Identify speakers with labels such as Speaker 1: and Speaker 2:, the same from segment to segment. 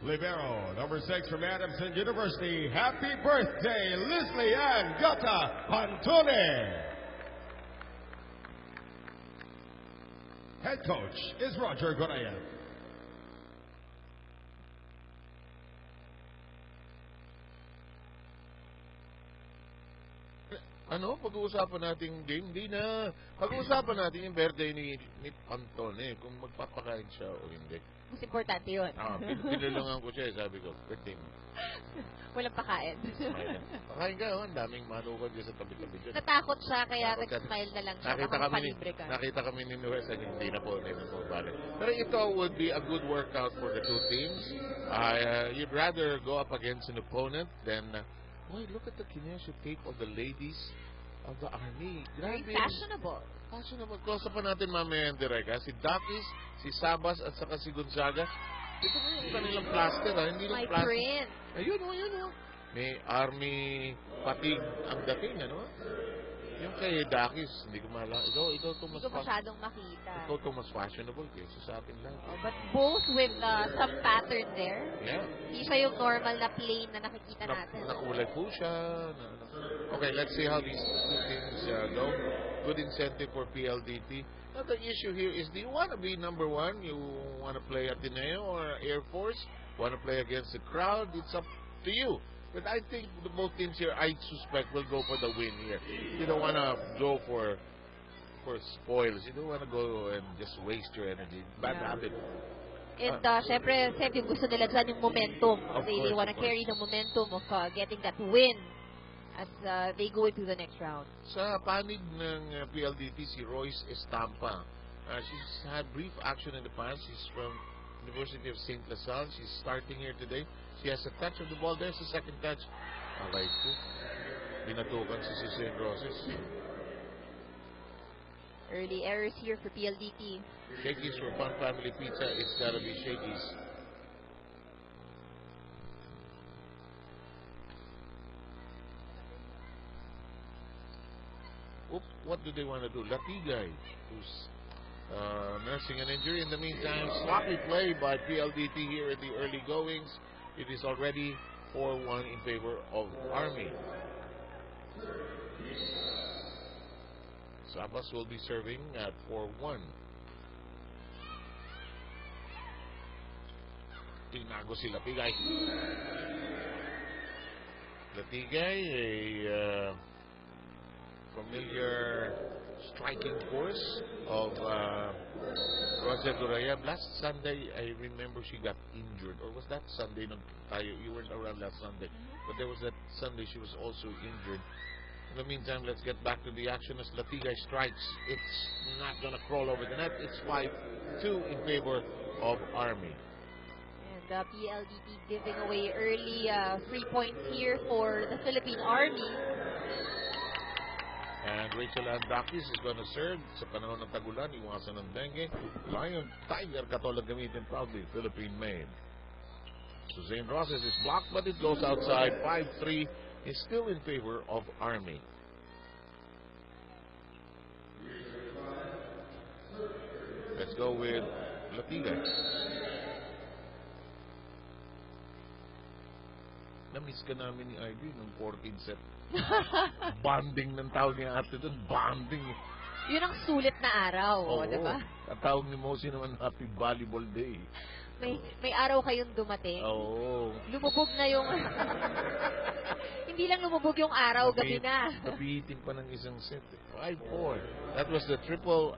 Speaker 1: Libero, number 6 from Adamson University. Happy birthday, Leslie Ann Gata Antone. Head coach is Roger Gorayan.
Speaker 2: Ano, pag-uusapan natin game, hindi na. Pag-uusapan natin yung birthday ni Antone, kung magpapakain siya o hindi.
Speaker 3: Mas importante yun.
Speaker 2: Pinulungan ko siya, sabi ko, birthday mo.
Speaker 3: Walang pakain.
Speaker 2: Pakain ka, ang daming manukan dyan sa tabi-tabi dyan.
Speaker 3: Natakot siya, kaya nag-smile na lang siya.
Speaker 2: Nakita kami ni Nuez, hindi na po balik. Pero ito would be a good workout for the two teams. You'd rather go up against an opponent than... Boy, look at the kinesia tape of the ladies of the Army.
Speaker 3: Very fashionable.
Speaker 2: Fashionable. Close up pa natin mamaya yung direct. Si Dakis, si Sabas, at saka si Gonzaga. Ito na yung kanilang plaster. Hindi lang plaster.
Speaker 3: Print.
Speaker 2: Ayun o. May Army patig ang dating, ano? Yung kay Dakis, hindi ko malang. Ikaw ito mas
Speaker 3: masyadong makita.
Speaker 2: Ito mas fashionable kaysa sa atin lang.
Speaker 3: But both with some pattern there.
Speaker 2: Yeah.
Speaker 3: Hindi siya yung normal na plain na nakikita natin.
Speaker 2: Nakulay po siya. Okay, let's see how these two things go. Good incentive for PLDT. Now the issue here is, do you want to be number 1? You want to play Ateneo or Air Force? Want to play against the crowd? It's up to you. But I think both teams here, I suspect, will go for the win here. You don't want to go for spoils. You don't want to go and just waste your energy. Bad habit.
Speaker 3: And syempre, yung gusto nila dyan yung momentum. They want to carry the momentum of getting that win as they go into the next round.
Speaker 2: Sa panig ng PLDT, si Royce Estampa. She's had brief action in the past. She's from University of St. LaSalle. She's starting here today. She has a touch of the ball. There's a second touch. Alright po. Binatukan si St. Roses.
Speaker 3: Early errors here for PLDT.
Speaker 2: Shakey's for Fun Family Pizza. It's gotta be Shakey's. What do they want to do? Latigay, who's nursing an injury. In the meantime, sloppy play by PLDT here in the early goings. It is already 4-1 in favor of Army. Sabas will be serving at 4-1. Tinago si Latigay. Latigay, a familiar striking force of Roger Duraya. Last Sunday, I remember she got injured. Or was that Sunday? You weren't around last Sunday. But there was that Sunday she was also injured. In the meantime, let's get back to the action as Latigay strikes. It's not going to crawl over the net. It's 5-2 in favor of Army.
Speaker 3: And the PLDT giving away early 3 points here for the Philippine Army.
Speaker 2: And Rachel Andakis is going to serve sa panahon ng tagulan, iwasan ng dengue. Lion Tiger Katolag gamitin proudly, Philippine made. Suzanne Roses is blocked, but it goes outside. 5-3 is still in favor of Army. Let's go with Latigay. Na-miss ka namin ni Ivy ng 14 set. Bonding ng tawag niya ate doon. Bonding.
Speaker 3: Yun ang sulit na araw, diba?
Speaker 2: Ang tawag ni Mosi naman, Happy Volleyball Day.
Speaker 3: May araw kayong dumating.
Speaker 2: Oo.
Speaker 3: Lumubog na yung... Hindi lang lumubog yung araw, gabi na.
Speaker 2: Napihitin pa ng isang set. 5-4. That was the triple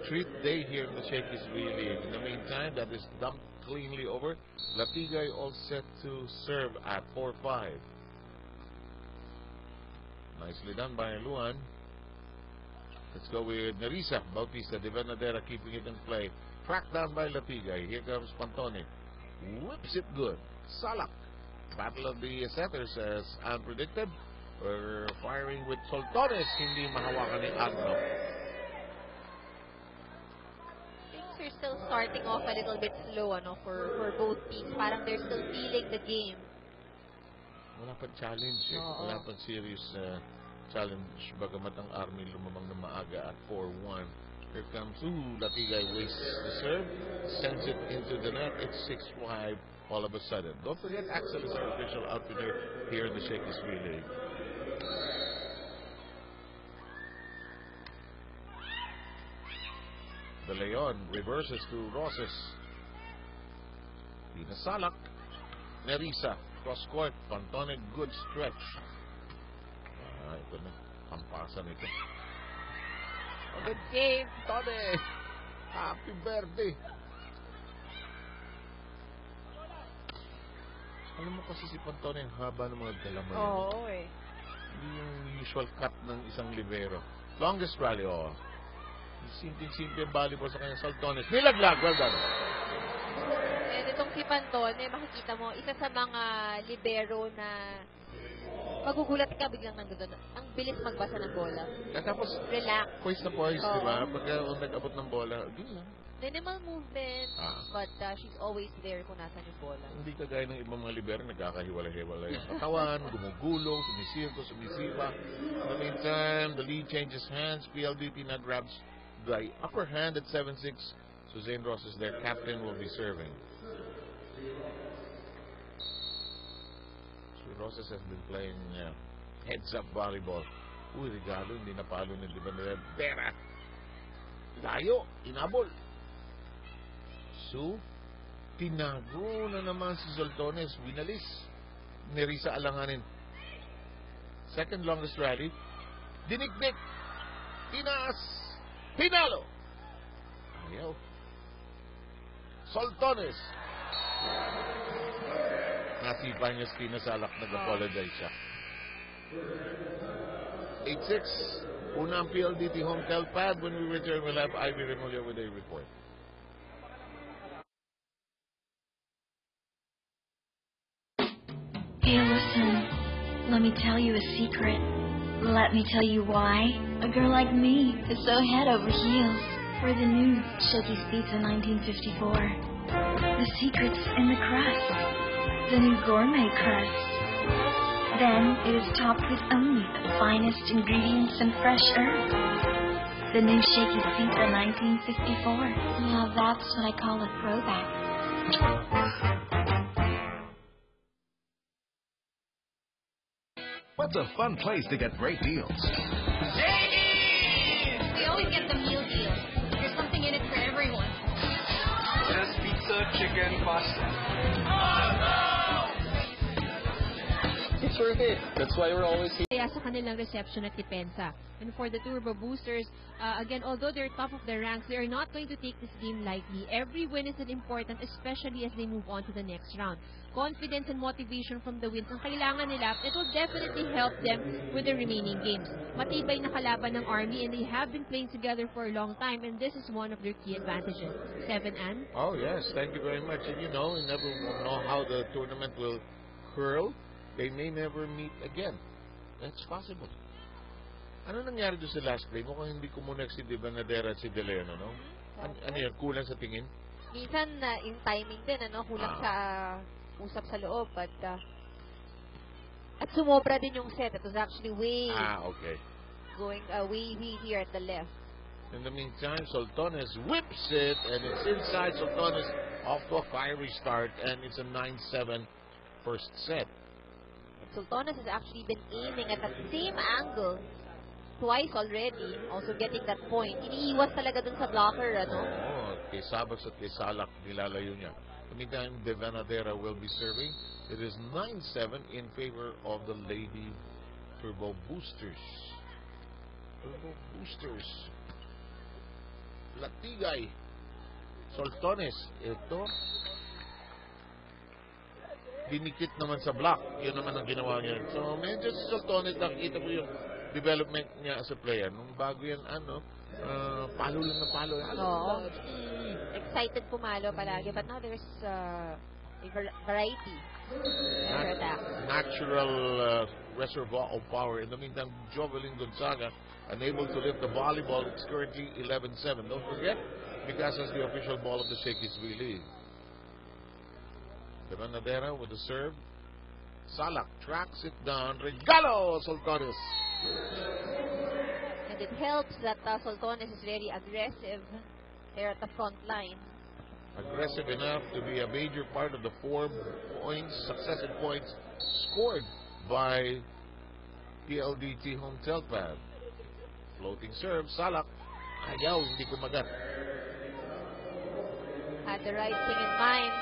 Speaker 2: treat day here in the Shakey's really. In the meantime, that is dumped cleanly over. Latigay all set to serve at 4-5. Nicely done by Luan. Let's go with Nerissa Bautista de Venadera keeping it in play. Tracked down by Latigay. Here comes Pantone. Whips it good. Salak. Battle of the setters as unpredicted. We're firing with Soltones. Hindi mahawakan ni Agno.
Speaker 3: Things are still starting off a little bit slow for both teams. Parang they're still feeling the game.
Speaker 2: Wala pang challenge eh. Wala pang serious challenge. Bagamat ang Army lumamang na maaga at 4-1. Here comes, Latigay wastes the serve, sends it into the net. It's 6-5 all of a sudden. Don't forget, Axel is our official outfitter here in the Shakey League. The Leon reverses to Roses. Pinasalak. Nerissa. Cross court. Pantone, good stretch. Ito na. Pampasan ito. Good game, Tone. Happy birthday. Alam mo kasi si Pantone, ang haba ng mga dala mo.
Speaker 3: Oo, eh.
Speaker 2: Hindi yung usual cut ng isang libero. Longest rally, Simple volleyball sa kanyang Saltones. Nilaglag, well done.
Speaker 3: And itong si Pantone, makikita mo, isa sa mga libero na magugulat ka biglang nandun. Ang bilis magbasa ng bola.
Speaker 2: At tapos,
Speaker 3: relax.
Speaker 2: Poise na poise, di ba? Pagka nag-abot ng bola, yun lang.
Speaker 3: Minimal movement, but she's always there kung nasan yung bola.
Speaker 2: Hindi kagaya ng ibang mga libero, nagkakahiwalay-hiwalay ang katawan, gumugulong, sumisipa. In the meantime, the lead changes hands. PLDT now grabs the upper hand at 7-6. Suzanne Roses, their captain, will be serving. Roses has been playing heads-up volleyball. Regalo, hindi napalo ni Vera. Layo, inabol. So, tinago na naman si Zoltones. Winalis. Nerissa alanganin. Second longest rally. Dinikdik. Tinaas. Pinalo. Ayaw. Zoltones. Nasipa niya si Pinasalak. Nag-apologize siya. 8-6. Una ang PLDT home pad. When we return, we'll have Ivy Remulla with a report.
Speaker 4: Hey, listen. Let me tell you a secret. Let me tell you why a girl like me is so head over heels for the new Shakey's Pizza 1954. The secret's in the crust. The new gourmet crust. Then it is topped with only the finest ingredients and fresh herbs. The new Shakey's Pizza 1954. Now that's what I call a throwback.
Speaker 5: What's a fun place to get great deals?
Speaker 6: Shakey's! We always get the meal deal. There's something in it for everyone.
Speaker 7: Just pizza, chicken, pasta. It's worth it. That's why we're always here.
Speaker 8: Kaya sa kanilang reception at depensa. And for the Turbo Boosters, again, although they're top of their ranks, they are not going to take this game lightly. Every win is important, especially as they move on to the next round. Confidence and motivation from the wins ang kailangan nila. It will definitely help them with the remaining games. Matibay na kalaban ng Army, and they have been playing together for a long time, and this is one of their key advantages. 7, Ann?
Speaker 2: Oh, yes. Thank you very much. And you know, you never know how the tournament will curl. They may never meet again. That's possible. Ano nangyari doon sa last play? Mukhang hindi kumunek si Di Banadera at si De Leon, no? Ano yan? Kulang sa tingin?
Speaker 3: Minsan, yung timing din, kulang sa usap sa loob. But, at sumobra din yung set. It was actually way
Speaker 2: okay.
Speaker 3: Going way here at the left.
Speaker 2: In the meantime, Soltones whips it, and it's inside. Soltones off to a fiery start, and it's a 9-7 first set.
Speaker 3: Soltones has actually been aiming at the same angle twice already, also getting that point. Iniiwas talaga dun sa blocker,
Speaker 2: kay Sabas at kay Salak, nilalayo niya. In the meantime, De Vanadera will be serving. It is 9-7 in favor of the Lady Turbo Boosters. Turbo Boosters. Latigay. Soltones. Ito. Dinikit naman sa block. Yun naman ang ginawa niya. So, medyo si Soltones, nakikita mo yung development niya as a player. Nung bago yan, palo lang na palo.
Speaker 3: Excited pumalo palagi. But now there's a variety.
Speaker 2: Natural reservoir of power. In the meantime, Jovelyn Gonzaga unable to lift the volleyball. It's currently 11-7. Don't forget, because as the official ball of the Shakey's League. De Vanadera with the serve. Salak tracks it down. Regalo Soltones.
Speaker 3: And it helps that Soltones is very aggressive there at the front line.
Speaker 2: Aggressive enough to be a major part of the 4 points, successive points scored by PLDT home pad. Floating serve, Salak. Ayaw, hindi kumagat.
Speaker 3: Had the right thing in mind.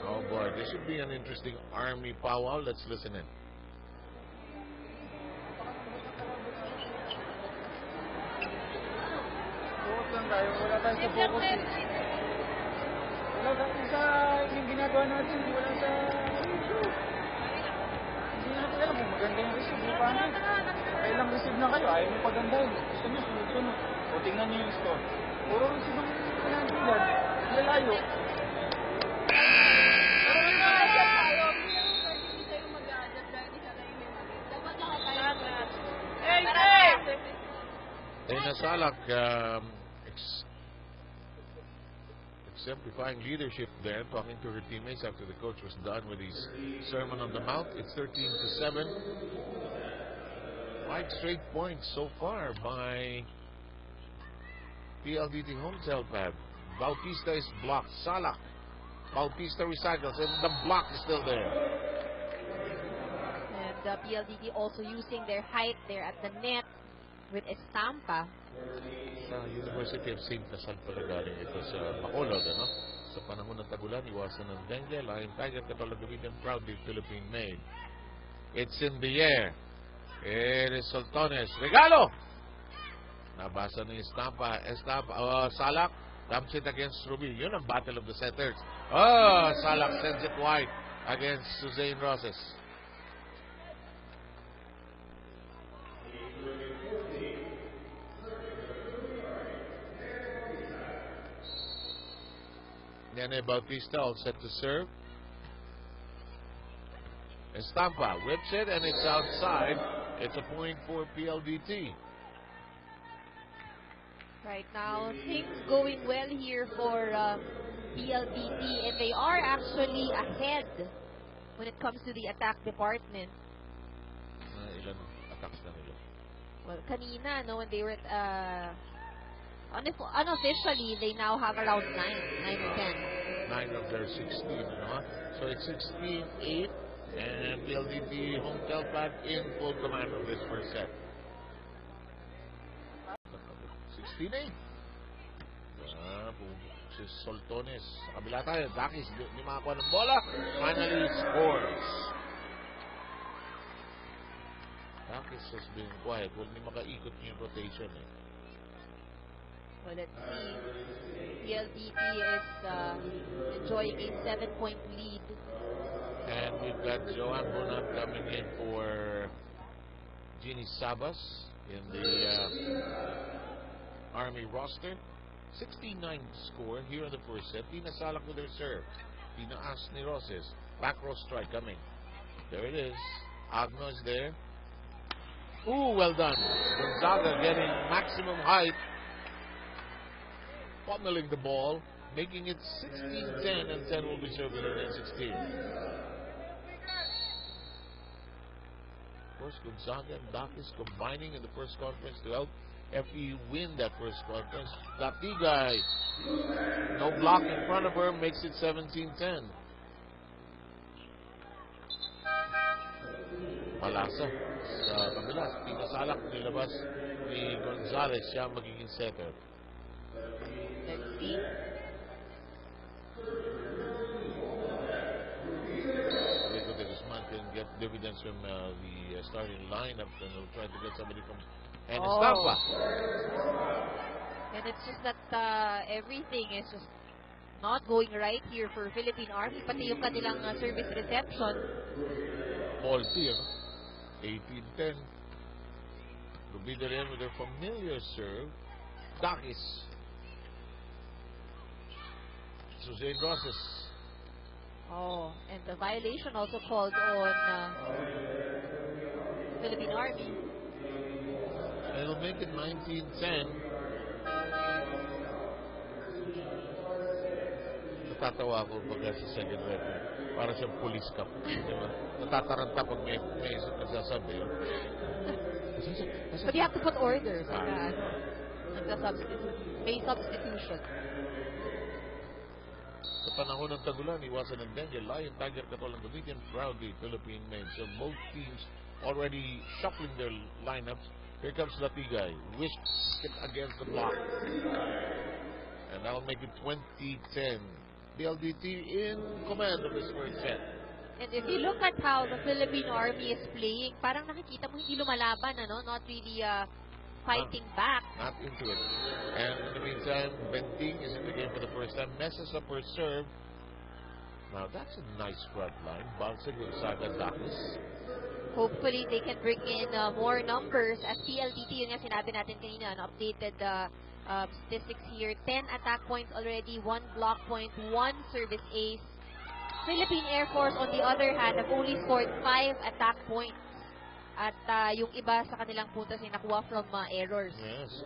Speaker 2: Oh boy, this should be an interesting Army powwow. Let's listen in.
Speaker 9: Wala tayong sa focus eh. Wala sa yung ginagawa natin, wala sa issue. Hindi na natin alam kung maganda yung receive, hindi pa ano. Kailang receive na kayo, ayaw yung pagandahin. Gusto nyo, sunod-sunod. O tingnan nyo yung score. Puro receive ang pinantilan, lalayo.
Speaker 2: Salak exemplifying leadership there, talking to her teammates after the coach was done with his sermon on the mount. It's 13-7. 5 straight points so far by PLDT home pad. Bautista is blocked. Salak. Bautista recycles, and the block is still there.
Speaker 3: And the PLDT also using their height there at the net with Estampa.
Speaker 2: Sa University of St. Lasal pala galing ito sa Bacolod, ano? Sa panahon ng tagulan, iwasan ng dengue, Lion Tiger, Catalogavidian, proudly Philippine made. It's in the air. It is Soltones. Regalo! Nabasa ng Estampa. Salak dumps it against Ruby. Yun ang battle of the setters. Salak sends it wide against Suzanne Roses. Nene Bautista all set to serve. Estampa whips it and it's outside. It's a point for PLDT.
Speaker 3: Right now, things going well here for PLDT, and they are actually ahead when it comes to the attack department.
Speaker 2: Ilan attacks na nila?
Speaker 3: Well, kanina, no, when they were at, unofficially, they now have around 9 or 10.
Speaker 2: 9 of their 16, no? So it's 16-8, and PLDT home pad in full command of this first set. 16-8. Si Soltones. Sa kabila tayo. Dakis, di makakuha ng bola. Finally scores. Dakis has been quiet. Huwag ni makaikot yung rotation eh.
Speaker 3: Well, let's see. PLDT is enjoying a 7-point lead.
Speaker 2: And we've got Joanne Bonat coming in for Jeannie Sabas in the Army roster. 69 score here in the first set. Tina Salak with her serve. Tina Asni Roses. Back row strike coming. There it is. Agno is there. Ooh, well done. Gonzaga getting maximum height. Pummeling the ball. Making it 16-10, and 10 will be served in the 16. Of course, Gonzaga and Dakis combining in the first conference to help FE win that first conference. Datigay, no block in front of her, makes it 17-10. Malasa sa kabila. Tina Salak nilabas ni Gonzalez. Siya magiging setter.
Speaker 3: Let's see.
Speaker 2: Rico de Guzman can get dividends from the starting lineup, and he'll try to get somebody from Estampa.
Speaker 3: And it's just that everything is just not going right here for Philippine Army. Pati yung kanilang service reception.
Speaker 2: Faulty, 18-10. Rubida rin with their familiar serve. Dakis. Suzanne Roses.
Speaker 3: And the violation also called on Philippine Army.
Speaker 2: It'll make it 19-10. The natatawa ako pag sa second referee. Para siyang police cup. Diba? Natataranta pag may nagsasabi.
Speaker 3: But you have to put order. May substitution.
Speaker 2: Sa panahon ng tagulan, iwasan ng dengue, lion, tiger, katol, ang gamitin proudly Philippine made. So both teams already shuffling their lineups. Here comes Latigay. Wish it against the block. And that'll make it 20-10. PLDT in command of this first set.
Speaker 3: And if you look at how the Filipino Army is playing, parang nakikita mo hindi lumalaban, ano? Not really fighting back.
Speaker 2: Not into it. And in the meantime, Benting is in the game for the first time. Messes up her serve. Now that's a nice front line. Bouncing with Saga Dakis.
Speaker 3: Hopefully, they can bring in more numbers. As PLDT, yun nga sinabi natin kanina, updated statistics here. 10 attack points already, 1 block point, 1 service ace. Philippine Air Force, on the other hand, have only scored 5 attack points. At yung iba sa kanilang puntos ay nakuha from errors.
Speaker 2: Yes,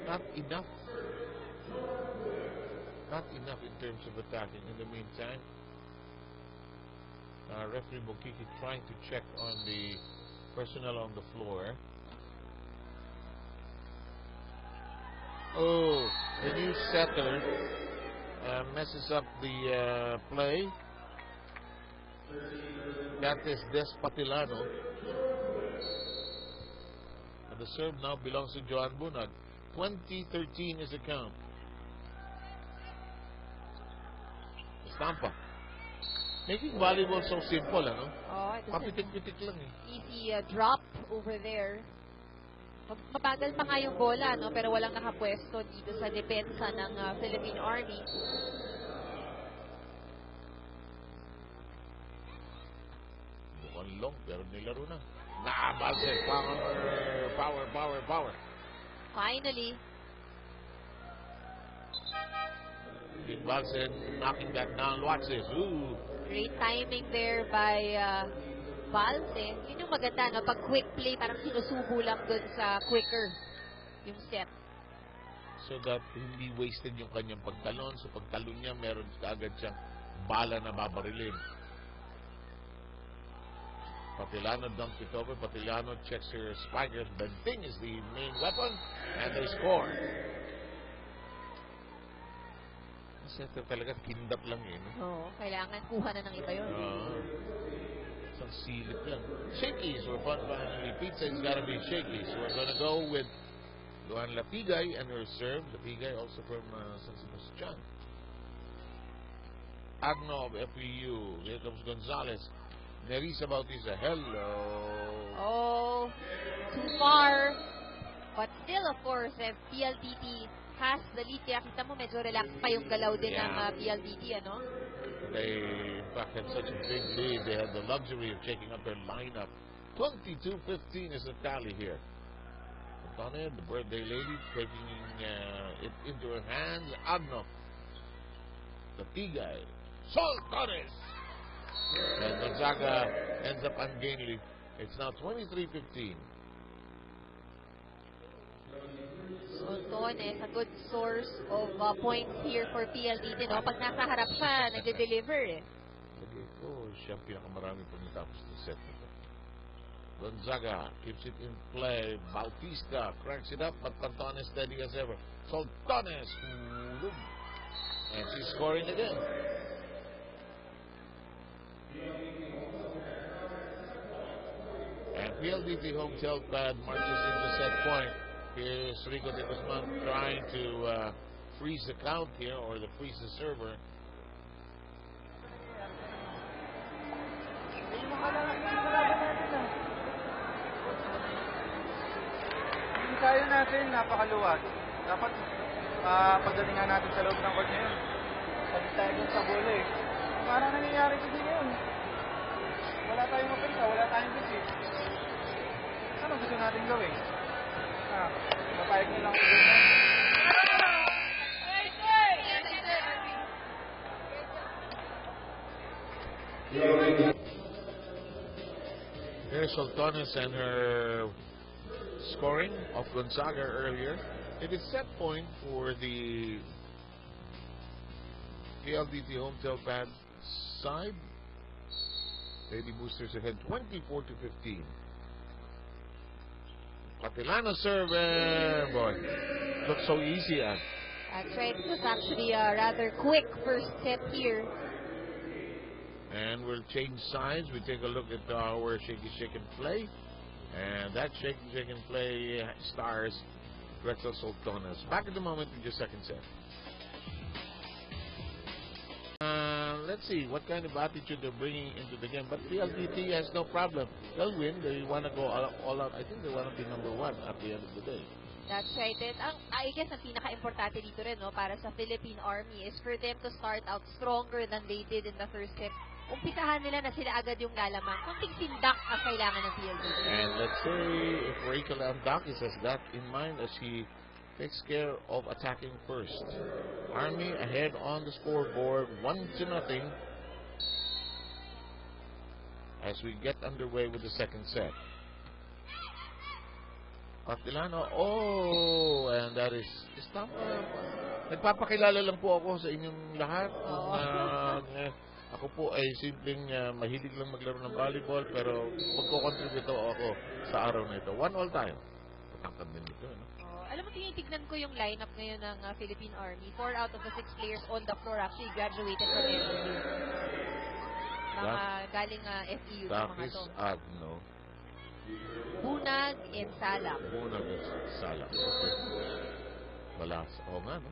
Speaker 2: not enough. Not enough in terms of attacking. In the meantime, referee Bukiki trying to check on the personnel on the floor. Oh, the new setter messes up the play. That is Despatilano. And the serve now belongs to Joan Bunag. 20-13 is the count. Estampa. Making volleyball so simple, ano?
Speaker 3: Oh,
Speaker 2: papitik-pitik lang eh.
Speaker 3: Easy drop over there. Mabagal pa nga yung bola, no? Pero walang nakapwesto dito sa depensa ng Philippine Army.
Speaker 2: Mukhang long, pero nilaro na. Balse, power.
Speaker 3: Finally.
Speaker 2: Big Balse knocking that down. Watch this. Ooh.
Speaker 3: Great timing there by Balse. Yun yung maganda, no? Pag quick play, parang sinusubo lang dun sa quicker yung set.
Speaker 2: So that hindi wasted yung kanyang pagtalon. So pagtalon niya, meron agad siyang bala na babarilin. Patilano dumped it over. Patilano checks her spiker. Benting is the main weapon. And they score. Center talaga, kindap lang eh. No?
Speaker 3: Oo, kailangan kuha na ng iba yun.
Speaker 2: Isang silip lang. Shakey, so finally pizza has got to be Shakey. So we're gonna go with Luan Lapigay and her serve. Lapigay also from San Sebastian. Agno of FEU. Here comes Gonzalez. Nerissa Bautista. Hello.
Speaker 3: Oh, too far. But still, of course, if PLDT has the lead, kaya kita mo medyo relax pa yung galaw din ng PLDT, ano?
Speaker 2: They, in fact, had such a big lead. They had the luxury of checking up their lineup. 22-15 is the tally here. Antone, the birthday lady, taking it into her hands. Agno. The Tigay. Soltones. And Gonzaga ends up ungainly. It's now 23-15.
Speaker 3: Soltones, a good source of points here for PLDT, no? Pag nasa harap siya, nagde-deliver eh.
Speaker 2: Siya ang pinakamarami pag natapos ng set. Gonzaga keeps it in play. Bautista cranks it up, but Pantones steady as ever. Soltones. And she's scoring again. And PLDT home tilt pad marches into set point. Here's Rico de Guzman trying to freeze the count here, or freeze the server.
Speaker 9: Yung kaya natin, napakaluwag. Dapat pagdatingan natin sa loob ng court ngayon. Sabi tayo dun sa bola eh. Parang nangyayari kasi ngayon. Wala tayong mapinta, wala tayong bisip. Ano gusto natin gawin? Mapayag nilang ako doon.
Speaker 2: Here's Soltones and her scoring of Gonzaga earlier. It is set point for the PLDT home tail pad side. Lady Boosters ahead 24-15. Patilano serve. Boy, looks so easy.
Speaker 3: That's right. It was actually a rather quick first set here.
Speaker 2: And we'll change sides. We take a look at where Shakey Shake and play. And that Shakey Shake and play stars Rexel Sultanas. Back in the moment with your second set. Let's see what kind of attitude they're bringing into the game. But PLDT has no problem. They'll win. They want to go all out. I think they want to be number one at the end of the day.
Speaker 3: That's right. And I guess ang pinaka-importante dito rin, no, para sa Philippine Army is for them to start out stronger than they did in the first set. Umpisahan nila na sila agad yung lalamang. Kunting tindak ang kailangan ng PLDT.
Speaker 2: And let's say if Rachel Andakis has that in mind as she takes care of attacking first. Army ahead on the scoreboard, 1-0 as we get underway with the second set. Patilano, and that is tama. Nagpapakilala lang po ako sa inyong lahat. Ako po ay simpleng mahilig lang maglaro ng volleyball, pero magko-contribute ako sa araw na ito. 1-1 tayo. Patangkad din ito, no?
Speaker 3: Alam mo, tinitignan ko yung lineup ngayon ng Philippine Army. 4 out of the 6 players on the floor actually graduated from FEU. Mga galing FEU na mga to.
Speaker 2: Agno.
Speaker 3: Bunag and Salak.
Speaker 2: Bunag and Salak. Okay. Balas. Oo nga, no?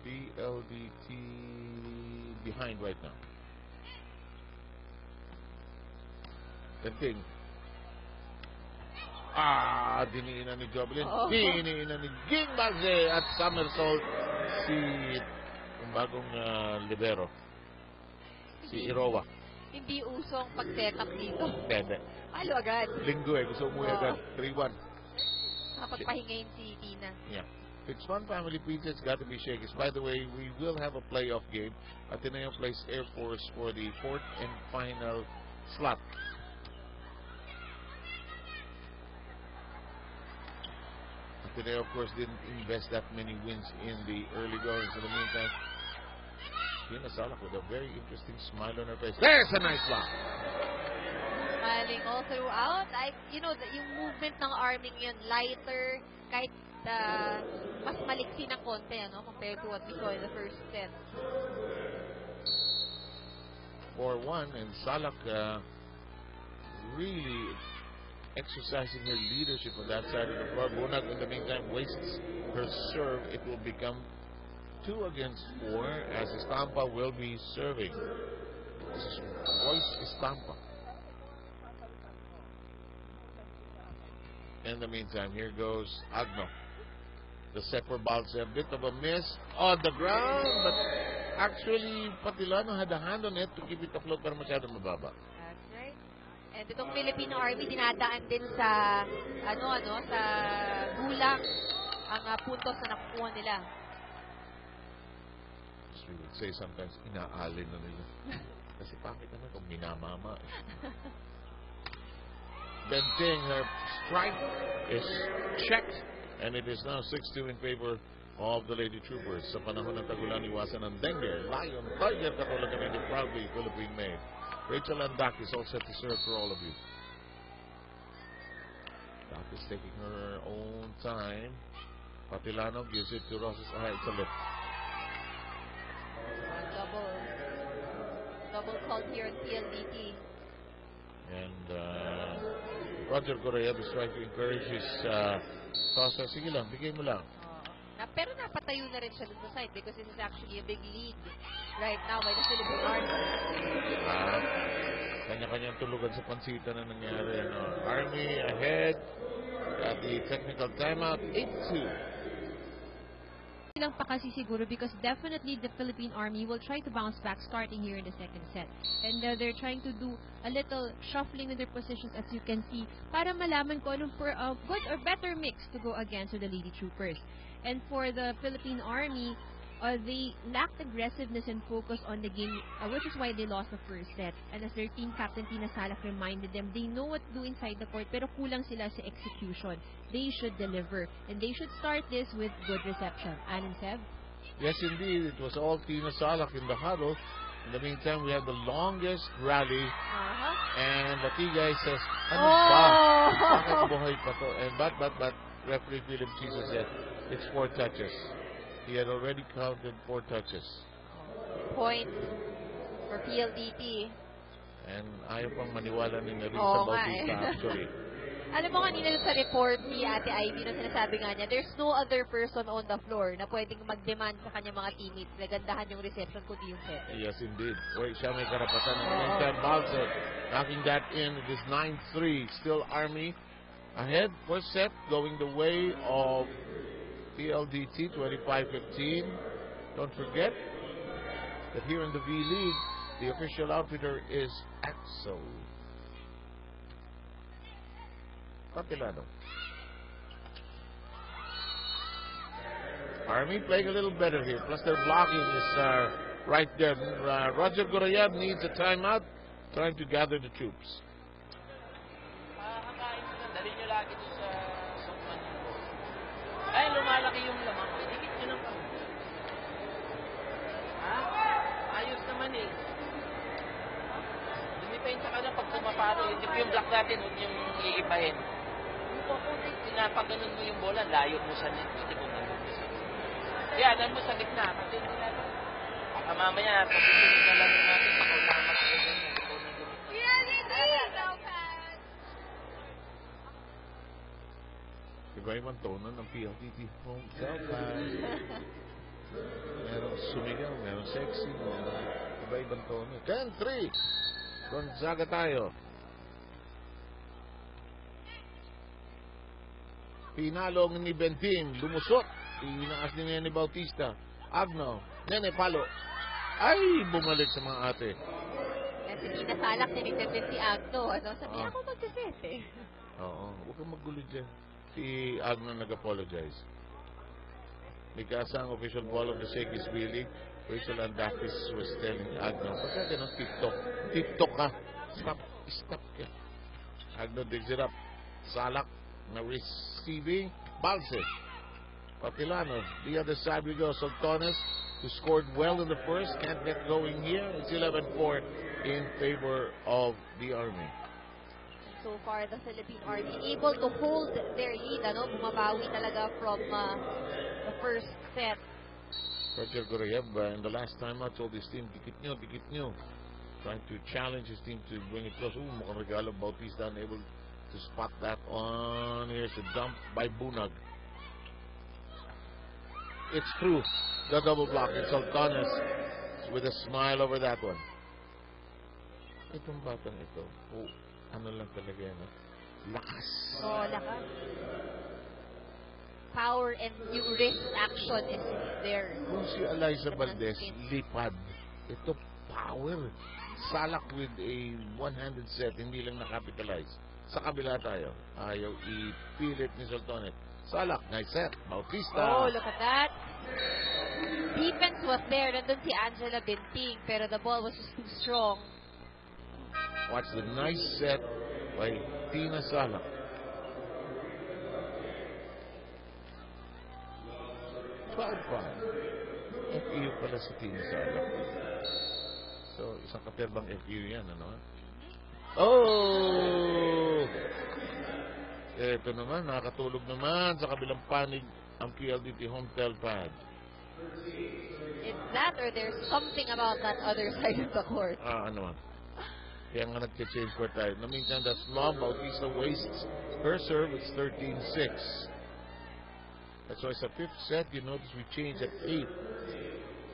Speaker 2: PLDT behind right now. Tenting. Diniinan ni Joblin. Diniinan ni Ging Bagze at somersault si yung bagong libero. Si Irowa.
Speaker 3: Hindi usong pag-setup dito.
Speaker 2: Bebe.
Speaker 3: Halo agad.
Speaker 2: Linggo gusto umuwi agad. 3-1.
Speaker 3: Nakapagpahingayin si Tina.
Speaker 2: Yeah. It's one family pizza. It's got to be Shakey's. By the way, we will have a playoff game. Ateneo plays Air Force for the 4th and final slot. Ateneo, of course, didn't invest that many wins in the early goings. In the meantime, Tina Salak with a very interesting smile on her face. There's a nice block.
Speaker 3: Smiling all throughout. Yung movement ng Army yun, lighter, kahit mas maliksi ng konti, compared to what we saw in the first set.
Speaker 2: 4-1, and Salak really exercising her leadership on that side of the floor. Bunag, in the meantime, wastes her serve. It will become 2 against 4 as Estampa will be serving. Voice Estampa. In the meantime, here goes Agno. The set for Balse, a bit of a miss on the ground, but actually Patilano had a hand on it to keep it afloat pero masyado mababa.
Speaker 3: That's right. And itong Filipino Army dinadaan din sa sa gulang ang puntos na nakukuha nila.
Speaker 2: As we would say sometimes, inaalin na nila. Kasi pangit naman kung minamama. Benting, her strike is checked. And it is now 6-2 in favor of the Lady Troopers. Sa panahon ng tagulan, iwasan ng dengue, lion, tiger, katulagan ng proudly Philippine made. Rachel Andak is all set to serve for all of you. Dak is taking her own time. Patilano gives it to Rosas. It's a lift.
Speaker 3: Double call here on PLDT.
Speaker 2: And Roger Correa is trying to encourage his tosser. Sige lang, bigay mo lang.
Speaker 3: Pero napatayo na rin siya dun sa side because this is actually a big lead right now by the Philippine Army.
Speaker 2: Kanya-kanyang tulugan sa pansita na nangyari. Army ahead at the technical timeout, 8-2.
Speaker 8: Lang pa kasi siguro because definitely the Philippine Army will try to bounce back starting here in the second set. And they're trying to do a little shuffling in their positions as you can see para malaman ko anong good or better mix to go against with the Lady Troopers. And for the Philippine Army, they lacked aggressiveness and focus on the game, which is why they lost the first set. And as their team captain, Tina Salak, reminded them, they know what to do inside the court, pero kulang sila sa execution. They should deliver. And they should start this with good reception. Ann and Seb?
Speaker 2: Yes, indeed. It was all Tina Salak in the huddle. In the meantime, we had the longest rally. And the Tigay says, ano ba? Bakit buhay pa to? And but, referee Philip Jesus said, it's 4 touches. He had already counted 4 touches.
Speaker 3: Point for PLDT.
Speaker 2: And ayaw pang maniwala ni Narisa Bautista actually.
Speaker 3: Alam mo kanina sa report ni Ate Ivy na sinasabi nga niya, there's no other person on the floor na pwedeng mag-demand sa kanya mga teammates na gandahan yung reception kundi yung set.
Speaker 2: Yes, indeed. Wait, siya may karapatan. And Balser knocking that in. It is 9-3. Still Army ahead. First set going the way of PLDT, 25-15. Don't forget that here in the V-League, the official outfitter is Axel Capilano. Army playing a little better here. Plus their blocking is right there. Roger Gurayev needs a timeout, trying to gather the troops.
Speaker 9: Dali nyo lagi doon sa sokman. Ay, lumalaki yung lamang. Dikit nyo ng pang. Ha? Ayos naman eh. Dumipensya ka lang pag sumaparo. Yung block natin, huwag niyong iibahin. Pinapaganon mo yung bola, layo mo sa net. Hindi mo nandun mo sa net. Kaya, alam mo sa gitna. Kasi hindi natin. Mamaya, pagkikinig na lang natin. Ikaw na makikita.
Speaker 2: Iba-ibang tono ng PLDT home self-pass. Merong sumigaw, merong sexy, merong iba-ibang tono. 10-3. Gonzaga tayo. Pinalong ni Bentin, lumusot. Inaas din niya ni Bautista. Agno, Nene, palo. Ay, bumalik sa mga ate.
Speaker 3: Kasi tinasalak ni Nagsasin si Agno. Sabi ako magsaset eh.
Speaker 2: Oo, huwag kang magulo dyan. Si Agno nag-apologize. May kasang official ball of the Shakey's B-League. Rachel Andakis was telling Agno, pagka ganun, TikTok ka. Stop ka. Agno digs it up. Salak na receiving. Balse. Papilano. The other side we go. Sultanes, who scored well in the first, can't get going here. It's 11-4 in favor of the Army.
Speaker 3: So far, the Philippine Army able to hold their lead. Bumabawi talaga from the first set.
Speaker 2: Roger Gurayev, in the last time out, told his team, dikit nyo. Trying to challenge his team to bring it close. Mukhang regalo. Bautista unable to spot that on. Here's a dump by Bunag. It's true. The double block. It's Sultanes with a smile over that one. Itong batang ito. Ano lang talaga yan. Lakas.
Speaker 3: Lakas. Power and yung wrist action is there.
Speaker 2: Kung si Eliza Valdez, lipad. Ito, power. Salak with a one-handed set, hindi lang nakapitalize. Sa kabila tayo. Ayaw ipilit ni Sultanes. Salak, nice set. Bautista.
Speaker 3: Oh, look at that. Defense was there. Nandun si Angela Benting, pero the ball was just too strong.
Speaker 2: Watch the nice set by Tina Salak. FEU pala si Tina Salak. So, isang kapirbang FEU yan, ano? Oh! Ito naman, nakatulog naman sa kabilang panig ang PLDT home tail pad.
Speaker 3: It's that or there's something about that other side of the court.
Speaker 2: Ano man. Kaya nga nag-change court tayo. In the meantime, that's long. Bautista wastes her serve. It's 13-6. That's why it's a fifth set. You notice we changed at 8.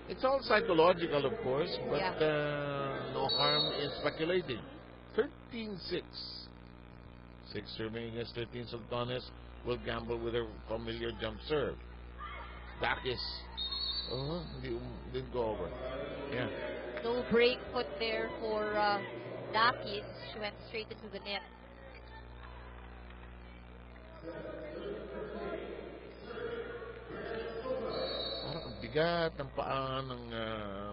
Speaker 2: It's all psychological, of course, but no harm in speculating. 13-6. 6 remaining against 13. Sultanes will gamble with her familiar jump serve. Dakis. Didn't go over. Yeah.
Speaker 3: No break foot there for Dakis. She went straight into the net.
Speaker 2: Parang bigat ng paa ng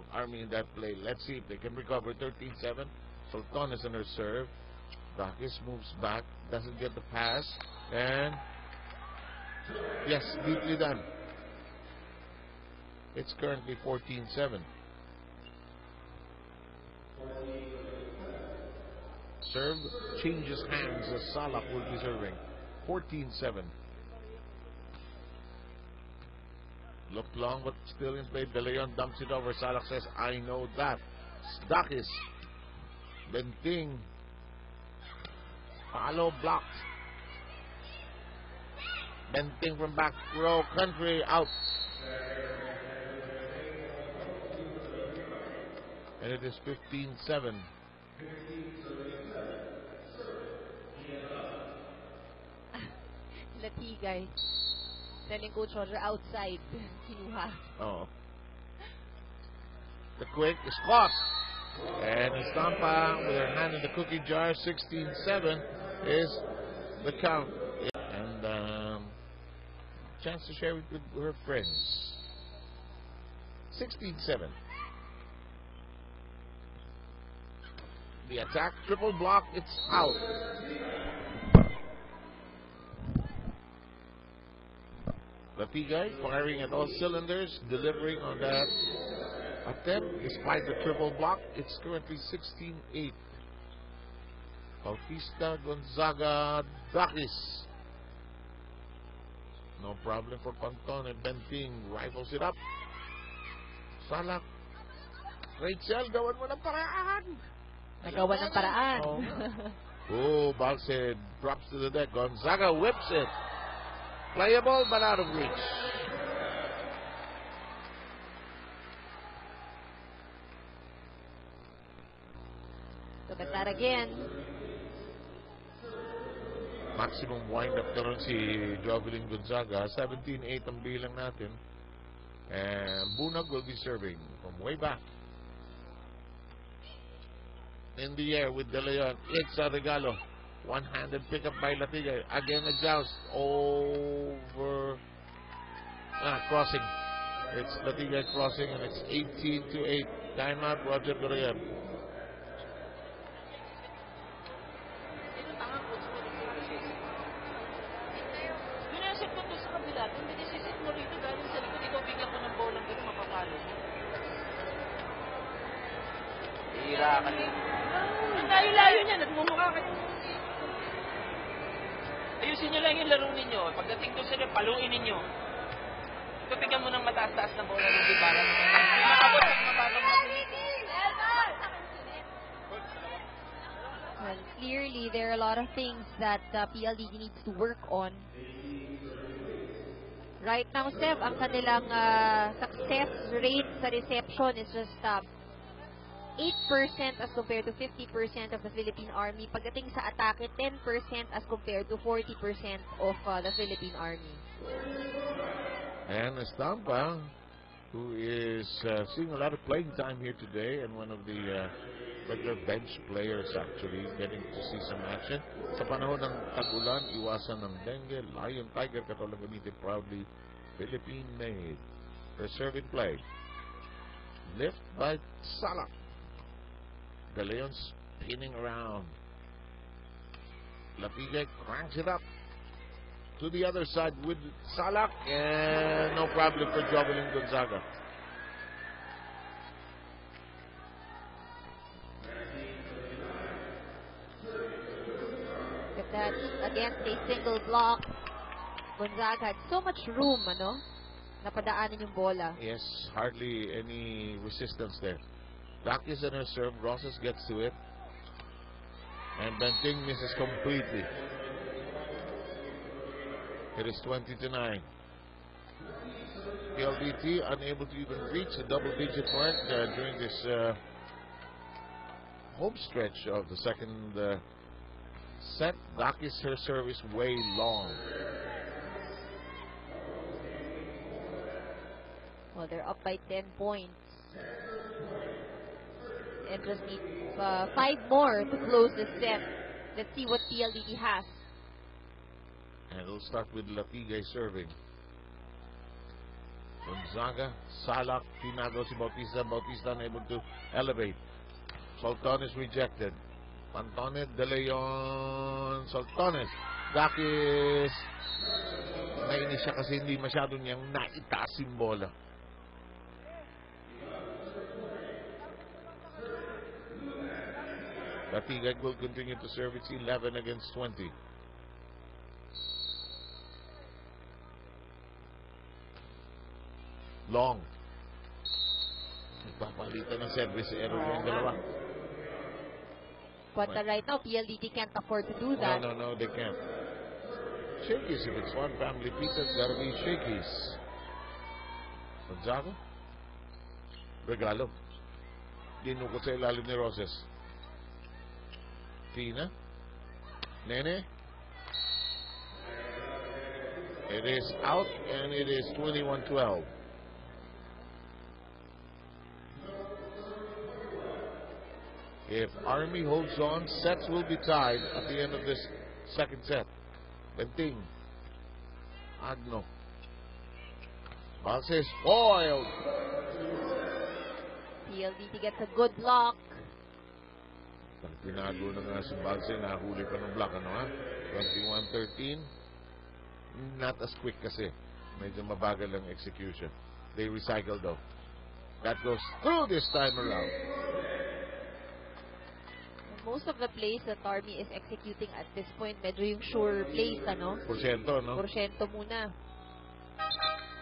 Speaker 2: Army in that play. Let's see if they can recover. 13-7. Sultanes on her serve. Dakis moves back. Doesn't get the pass. And yes, deeply done. It's currently 14-7. Serve changes hands as Salak will be serving. 14-7. Looked long but still in play. De Leon dumps it over. Salak says, I know that. Dakis. Benting. Follow blocked. Benting from back row. Country out. And it is 15-7.
Speaker 3: Latigay. Telling Coach Roger outside. Kinuha.
Speaker 2: Oh. The quick is caught. And Estampa with her hand in the cookie jar. 16-7 is the count. And chance to share it with her friends. 16-7. The attack, triple block, it's out. Latigay firing at all cylinders, delivering on that attempt. Despite the triple block, it's currently 16-8. Bautista, Gonzaga, Dakis. No problem for Panton and Benting. Rifles it up. Salak. Rachel, gawan mo ng paraan.
Speaker 3: Nagawa ng paraan.
Speaker 2: Oh, Balsed drops to the deck. Gonzaga whips it. Playable but out of reach.
Speaker 3: Look at that again.
Speaker 2: Maximum wind-up na rin si Jovelyn Gonzaga. 17-8 ang bilang natin. And Bunag will be serving from way back. In the air with De Leon. It's a regalo. One-handed pickup by Latigay. Again a joust over crossing. It's Latigay crossing and it's 18-8. Timeout, Roger Dorian.
Speaker 9: Binasip ko to sa kabila. Kung binisisit mo rito galing sa likod, ikaw bigyan ko ng bolang dito mapapalo. Hira ka din. Ang layo-layo niya. Nagmumukha ka. Ayusin nyo lang yung laro ninyo. Pagdating doon sila, paluin ninyo. Ito, bigyan mo ng mataas-taas na bola ng Ibarra. Pinakabot ang mabagang
Speaker 3: Well, clearly, there are a lot of things that PLDT needs to work on. Right now, Sev, ang kanilang success rate sa reception is just 8% as compared to 50% of the Philippine Army. Pagdating sa atake, 10% as compared to 40% of the Philippine Army.
Speaker 2: And Estampa, who is seeing a lot of playing time here today and one of the regular bench players actually getting to see some action. Sa panahon ng tag-ulan, iwasan ng dengue, Lion Tiger, katolang gamitin proudly, Philippine-made. The serve in play. Lift by Salak. De Leon spinning around. Latigay cranks it up to the other side with Salak, and no problem for Jovelyn Gonzaga.
Speaker 3: Look at that. Against a single block. Gonzaga had so much room, napadaanan yung bola.
Speaker 2: Yes, hardly any resistance there. Dakis and her serve. Rosas gets to it. And Benting misses completely. It is 20-9. PLDT unable to even reach the double-digit mark during this home stretch of the second set. Dakis, her serve is way long.
Speaker 3: Well, they're up by 10 points. And just need 5 more to close the set. Let's see what PLDT has.
Speaker 2: And it'll start with Latigay serving. Gonzaga, Salak, tinago si Bautista. Bautista unable to elevate. Soltones rejected. Pantones, De Leon, Soltones. Dakis. Nainis siya kasi hindi masyado niyang naitaas yung bola. Katigag will continue to serve. It's 11 against 20. Long. Nagpapalitan ng service error yung dalawa.
Speaker 3: But right now, PLDT can't afford to do that.
Speaker 2: No, they can't. Shakey's, if it's one family pizza, it's gotta be Shakey's. Gonzago? Regalo. Dinukot sa ilalim ni Roses. Tina? Nene? It is out and it is 21-12. If Army holds on, sets will be tied at the end of this second set. Benting. Agno. Bounce is spoiled.
Speaker 3: PLDT gets a good block.
Speaker 2: Pag tinago na nga si Bounce, nahuli pa ng block. Ano ha? 21-13. Not as quick kasi. Medyo mabagal ang execution. They recycle though. That goes through this time around.
Speaker 3: Most of the plays that Army is executing at this point, medyo yung sure plays, ano?
Speaker 2: Porsyento, no?
Speaker 3: Porsyento muna.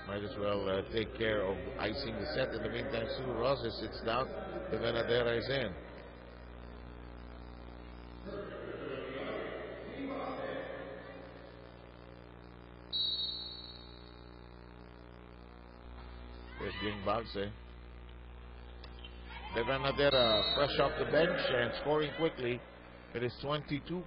Speaker 2: Might as well take care of icing the set. In the meantime, Sue Roses sits down. The Venadera is in. There's Ging Bagse. The Venadera fresh off the bench and scoring quickly. It is 22-14.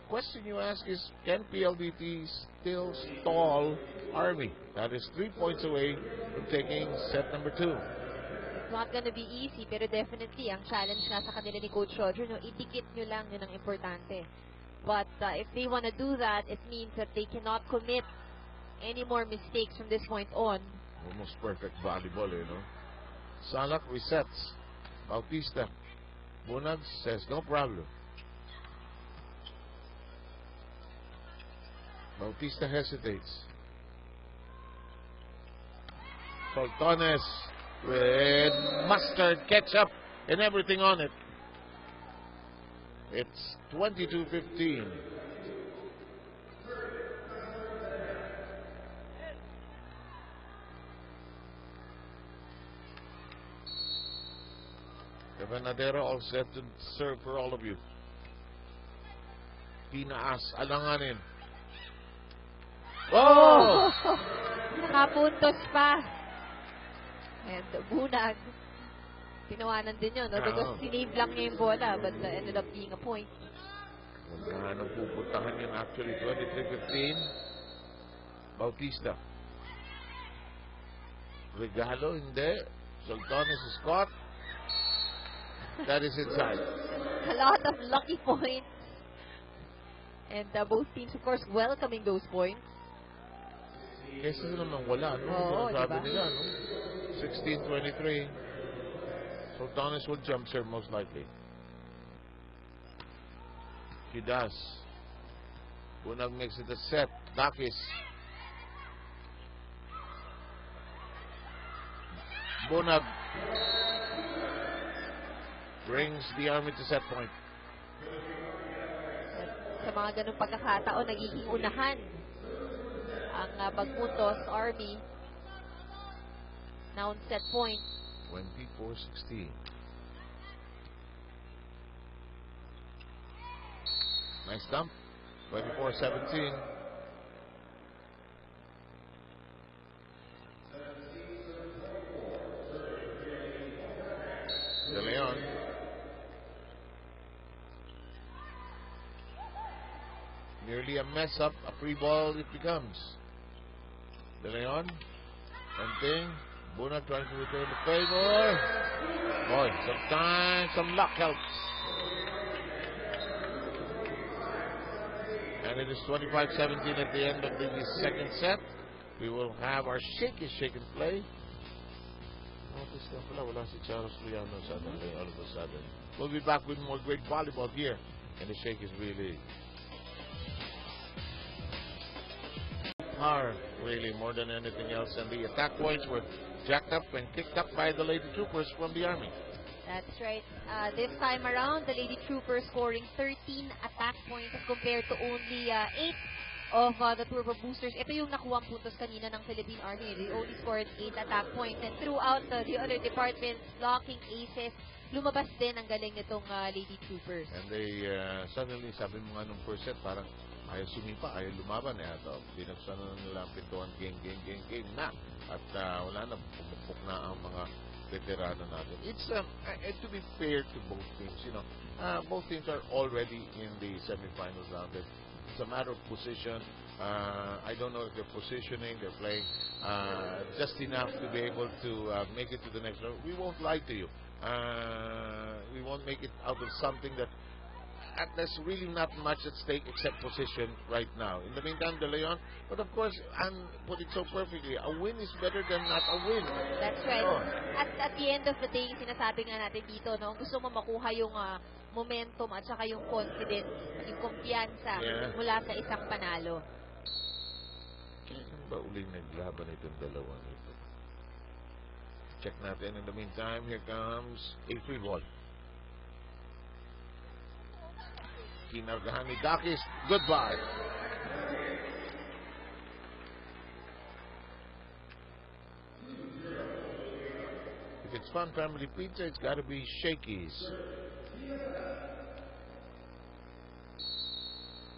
Speaker 2: Question you ask is, can PLDT still stall Army? That is 3 points away from taking set number 2.
Speaker 3: It's not gonna be easy, pero definitely, ang challenge na sa kanila ni Coach Roger, no, idikit nyo lang, yun ang importante. But if they wanna do that, it means that they cannot commit any more mistakes from this point on.
Speaker 2: Almost perfect volleyball, you know. Salak resets. Bautista. Bunag says no problem. Bautista hesitates. Soltones with mustard, ketchup, and everything on it. It's 22-15. The Venadera all set to serve for all of you. Tinaas, alanganin. Oh!
Speaker 3: Nakapuntos pa. And Bunag, tinawanan din yun. No? Because sinave lang niya yung bola, but ended up being a point.
Speaker 2: Magkano pupuntahan yun actually, 23-15. Bautista. Regalo, hindi. Soltones is caught. That is inside.
Speaker 3: A lot of lucky points. And both teams, of course, welcoming those points.
Speaker 2: Kesa naman wala, no?
Speaker 3: Oo,
Speaker 2: Sabi
Speaker 3: diba?
Speaker 2: nila, no? 16-23. Soltones will jump serve most likely. He does. Bunag makes it a set. Dakis. Bunag brings the Army to set point.
Speaker 3: Sa mga ganung pagkakataon, nagiging unahan ang pagpuntos Army. Now on set point.
Speaker 2: 24-16. Nice dump. 24-17. De Leon. Nearly a mess up. A free ball it becomes. De Leon. Hunting. Bunag trying to return the favor. Boy, sometimes some luck helps. And it is 25-17 at the end of the second set. We will have our Shakey shake and play. Wala si Charles Liano all of a sudden. We'll be back with more great volleyball here. And the shake is really hard, really, more than anything else. And the attack points were jacked up and kicked up by the Lady Troopers from the Army.
Speaker 3: That's right. This time around, the Lady Troopers scoring 13 attack points as compared to only 8 of the Turbo Boosters. Ito yung nakuha puntos kanina ng Philippine Army. They only scored 8 attack points. And throughout the other departments, blocking, aces, lumabas din ang galing nitong Lady Troopers.
Speaker 2: And they suddenly, sabi mo nga nung first set, parang ayaw sumipa, ayaw lumaban. Binuksan na nila ang pintuan, game na. At wala na, pumupok na ang mga veterano natin. It's to be fair to both teams, both teams are already in the semifinals round. It's a matter of position. I don't know if they're positioning, they're playing just enough to be able to make it to the next round. We won't lie to you. We won't make it out of something that there's really not much at stake except position right now. In the meantime, De Leon, but of course, and put it so perfectly, a win is better than not a win.
Speaker 3: That's right. At the end of the day, sinasabi nga natin dito, no, gusto mo makuha yung momentum at saka yung confidence, yung kumpiyansa mula sa isang panalo.
Speaker 2: Kailan ba uling naglaban itong dalawa nito? Check natin. In the meantime, here comes a free ball. Kinargahan ni Dakis. Goodbye. If it's fun family pizza, it's got to be Shakey's.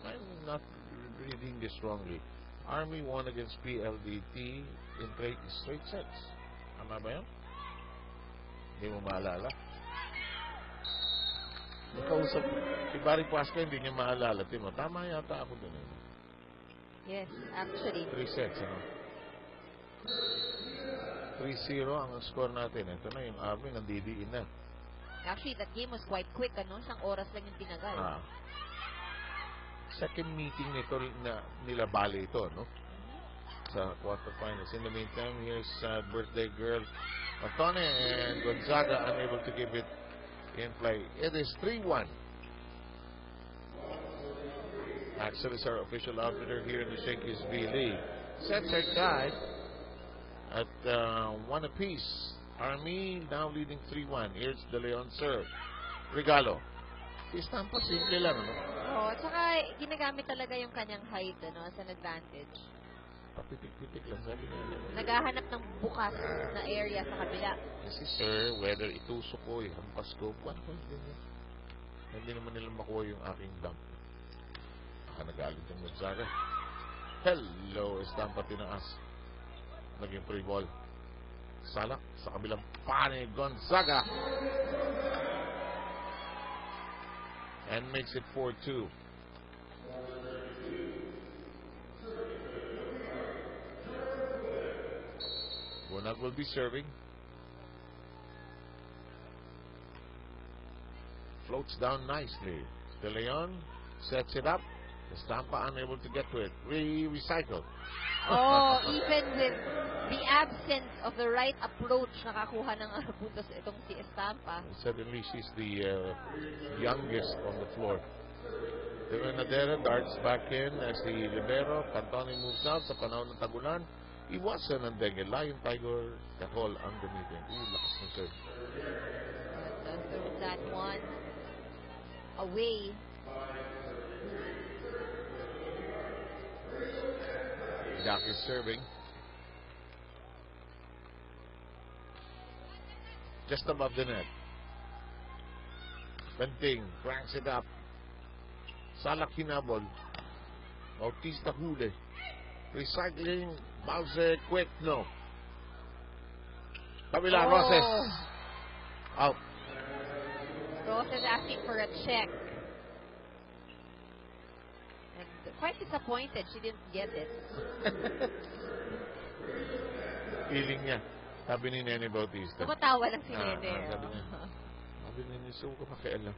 Speaker 2: I'm not reading this wrongly. Army won against PLDT in 3 straight sets. Tama ba yun? Hindi mo maalala? Nakausap si Barry Pasca, hindi niya maalala. Timo, tama yata ako dun.
Speaker 3: Yes, actually.
Speaker 2: 3 sets, 3-0 ang score natin. Ito na yung Army, nandidiin na.
Speaker 3: Actually, that game was quite quick, Isang oras lang yung tinagal.
Speaker 2: Second meeting nito na nila bali ito, sa quarterfinals. In the meantime, here's birthday girl Matone, and Gonzaga unable to give it in play. It is 3-1. Axel is our official arbiter here in the Shakey's B League. Sets are tied at 1 apiece. Army now leading 3-1. Here's De Leon serve. Regalo. Istampa simple lang,
Speaker 3: at saka ginagamit talaga yung kanyang height, as an advantage.
Speaker 2: Papitik-pitik lang, sabi nila.
Speaker 3: Naghahanap ng bukas na area sa kabila.
Speaker 2: Kasi sir, whether itusok ko, hampas ko, hindi naman nila makuha yung aking dump. Nagalit yung Gonzaga. Hello, Estampa tinaas. Naging free ball. Salak sa kabilang pane, Gonzaga. And makes it 4-2. Bonag will be serving. Floats down nicely. De Leon sets it up. Estampa unable to get to it. Recycle.
Speaker 3: Even with the absence of the right approach, nakakuha ng puntos itong si Estampa.
Speaker 2: Suddenly, she's the youngest on the floor. De Renadera darts back in as the libero. Cantoni moves out sa panahon ng tagulan. Iwasan ng Denge. Lion Tiger, the hole underneath him. Lakas ng serve.
Speaker 3: Throws that one away.
Speaker 2: Jack is serving. Just above the net. Benting cranks it up. Salak hinabol. Bautista huli. Recycling. Bowser quick. No. Kabila Roses. Out.
Speaker 3: Roses asking for a check. Quite disappointed she didn't get it.
Speaker 2: Feeling niya. Sabi ni Nene Bautista.
Speaker 3: Tumatawa lang si Nene.
Speaker 2: Sabi ni Nene, so ko makialam.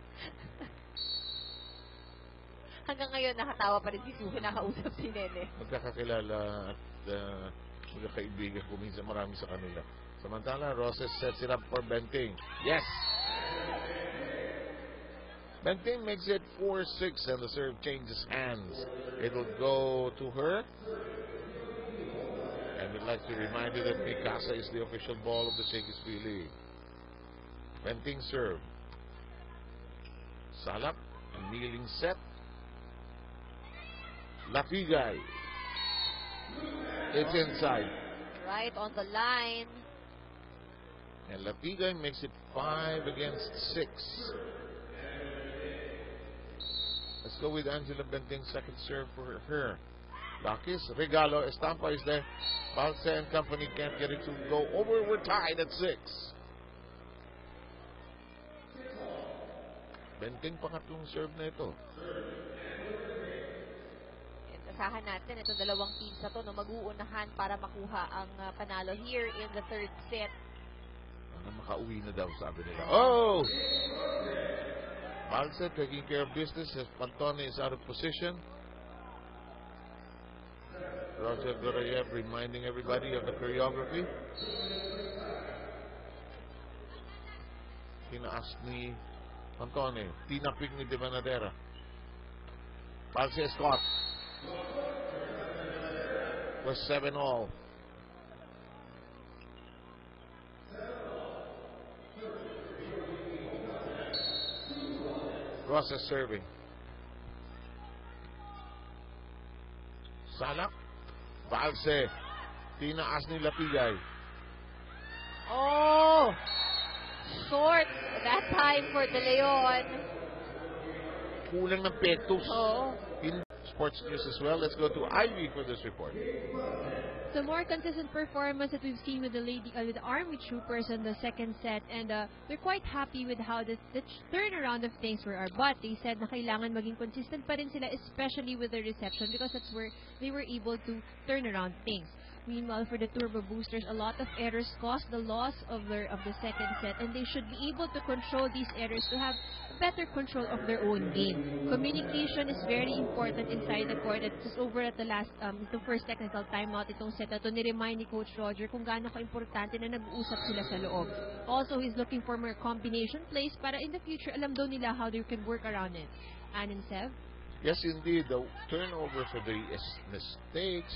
Speaker 3: Hanggang ngayon, nakatawa pa rin si Suhe, nakausap si Nene.
Speaker 2: Magkakakilala at magkakaibigan ko minsan marami sa kanila. Samantala, Roses sets it up for Benting. Yes! Benting makes it 4-6 and the serve changes hands. It will go to her. And we'd like to remind you that Mikasa is the official ball of the Shakey's B League. Venting serve. Salak. Kneeling set. Lapigay. It's inside.
Speaker 3: Right on the line.
Speaker 2: And Lapigay makes it 5 against 6. Let's go with Angela Benting, second serve for her. Lakis, Regalo, Estampa is there. Balse and company can't get it to go over. We're tied at 6. Benting pangatlong serve na ito.
Speaker 3: Asahan natin itong dalawang teams na to na mag-uunahan para makuha ang panalo here in the third set.
Speaker 2: Makauwi na daw, sabi nila. Oh! Balse taking care of business as Pantone is out of position. Roger Gorayev reminding everybody of the choreography. Tinaas ni Pantone. Tinapik ni De Manadera. Balse Scott. Was 7-all. Ross is serving. Salak. Balse. Tinaas ni Lapigay.
Speaker 3: Oh! Short that time for De Leon.
Speaker 2: Kulang ng pektos.
Speaker 3: Oh.
Speaker 2: In sports news as well. Let's go to Ivy for this report.
Speaker 8: The more consistent performance that we've seen with the with the Army Troopers in the second set, and they're quite happy with how the turnaround of things were. But they said na kailangan maging consistent pa rin sila, especially with the reception, because that's where they were able to turn around things. Meanwhile, for the Turbo Boosters, a lot of errors caused the loss of the second set, and they should be able to control these errors to have better control of their own game. Communication is very important inside the court. It's over at the first technical timeout itong set na to. Ni-remind ni Coach Roger kung gaano ka-importante na nag-uusap sila sa loob. Also, he's looking for more combination plays para in the future, alam daw nila how they can work around it. Ann and Sev?
Speaker 2: Yes, indeed. The turnover for the mistakes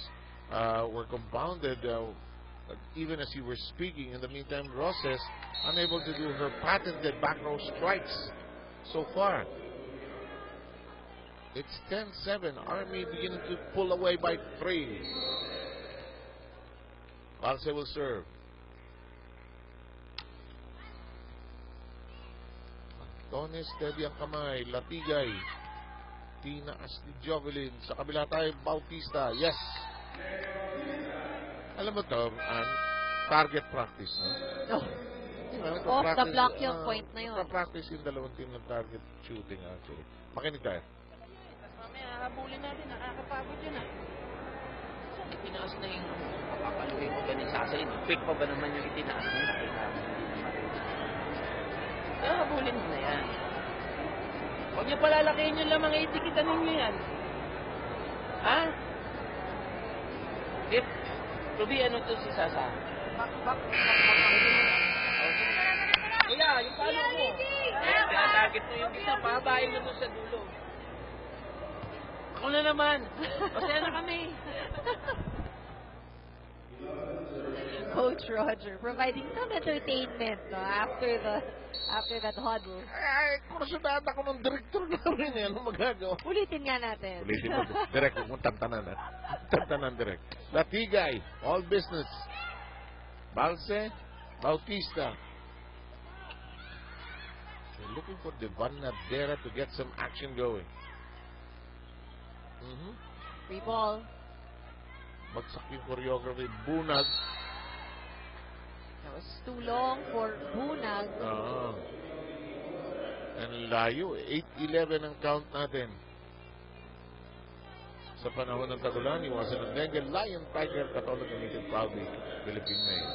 Speaker 2: were compounded even as you were speaking. In the meantime, Roses unable to do her patented back row strikes so far. It's 10-7. Army beginning to pull away by 3. Balse will serve. Tony steady ang kamay. Lapigay. Tinaas ni Jovelyn. Sa kabila tayo, Bautista. Yes! Alam mo to, target practice, no?
Speaker 3: Oh. Off the block yung point na yun.
Speaker 2: Practice yung dalawang team ng target shooting actually. Makinig tayo.
Speaker 9: Mamaya, habulin natin. Nakakapagod yun ah. So, itinaas na yung papaluhin ko ganun sasayin. Quick pa ba naman yung itinaas mo? Kaya habulin mo na yan. Huwag niyo palalakihin yung lamang itikitan ninyo yan. Ha? If, Ruby, ano to si Sasa? Bak. Kuya, yung palo mo. Target mo yung isa, pahabayin mo doon sa dulo. Ako na naman. Pasaya na kami.
Speaker 3: Coach Roger providing some entertainment no, after that huddle.
Speaker 2: Ay, kursunada ko ng director namin eh. Ano magagawa?
Speaker 3: Ulitin nga natin.
Speaker 2: Ulitin mo. Direct, huwag mong tantanan. Tantanan direct. Latigay, all business. Balse, Bautista. They're looking for the Vanadera to get some action going.
Speaker 3: Free ball.
Speaker 2: Bagsak yung choreography. Bunag.
Speaker 3: That was too long for Bunag.
Speaker 2: And layo. 8-11 ang count natin. Sa panahon ng tagulan, iwasan ng dengue. Lion, Tiger, Catholic, Committed, proudly, Philippine male.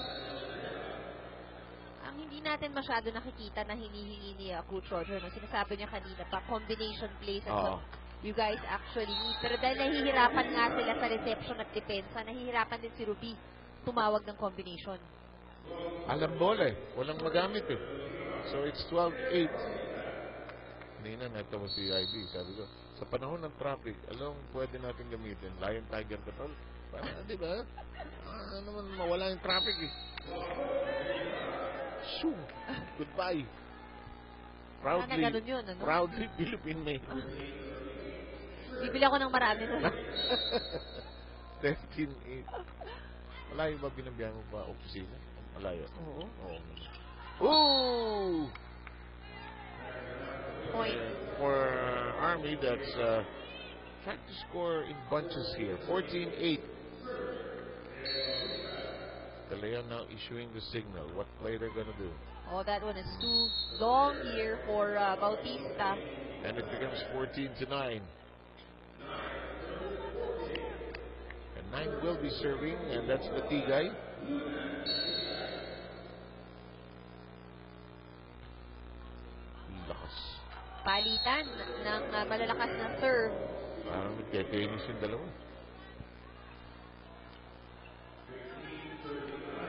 Speaker 3: Ang hindi natin masyado nakikita na hinihingi ni Coach Roger, no? Sinasabi niya kanina pa, combination plays at what you guys actually need. Pero dahil nahihirapan nga sila sa reception at depensa, nahihirapan din si Ruby tumawag ng combination.
Speaker 2: Alam bola eh. Walang magamit eh. So it's 12-8. Hindi na nagtawa si IB. Sabi ko, sa panahon ng traffic, alam pwede natin gamitin. Lion, Tiger, Catholic. Di ba? Naman mawala yung traffic eh. Shoo! Goodbye.
Speaker 3: Sana ganun yun, ano?
Speaker 2: Proudly Philippine made.
Speaker 3: Bibili ako ng marami nun.
Speaker 2: 13-8. Malayo ba binabiyahan mo ba opisina? Malayo.
Speaker 3: Oo.
Speaker 2: Ooh!
Speaker 3: Point.
Speaker 2: For Army, that's trying to score in bunches here. 14-8. De Leon now issuing the signal. What play they're gonna do?
Speaker 3: Oh, that one is too long here for Bautista.
Speaker 2: And it becomes 14-9. And 9 will be serving, and that's the Tigay. Lakas.
Speaker 3: Palitan ng malalakas na serve.
Speaker 2: Parang nagte-tennis yung dalawa.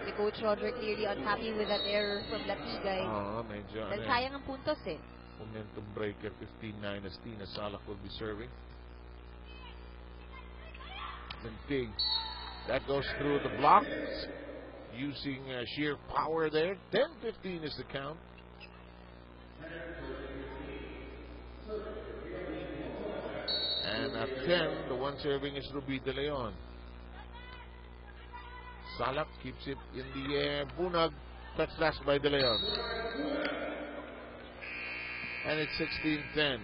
Speaker 3: Si Coach Roger clearly unhappy with that error from Latigay.
Speaker 2: Medyo.
Speaker 3: Dahil sayang ang puntos eh.
Speaker 2: Momentum breaker, 15-9 as Tina Salak will be serving. And Tig, that goes through the block, using sheer power there. 10-15 is the count. And at 10, the one serving is Ruby De Leon. Salak keeps it in the air. Bunag, touch last by De Leon. And it's 16-10.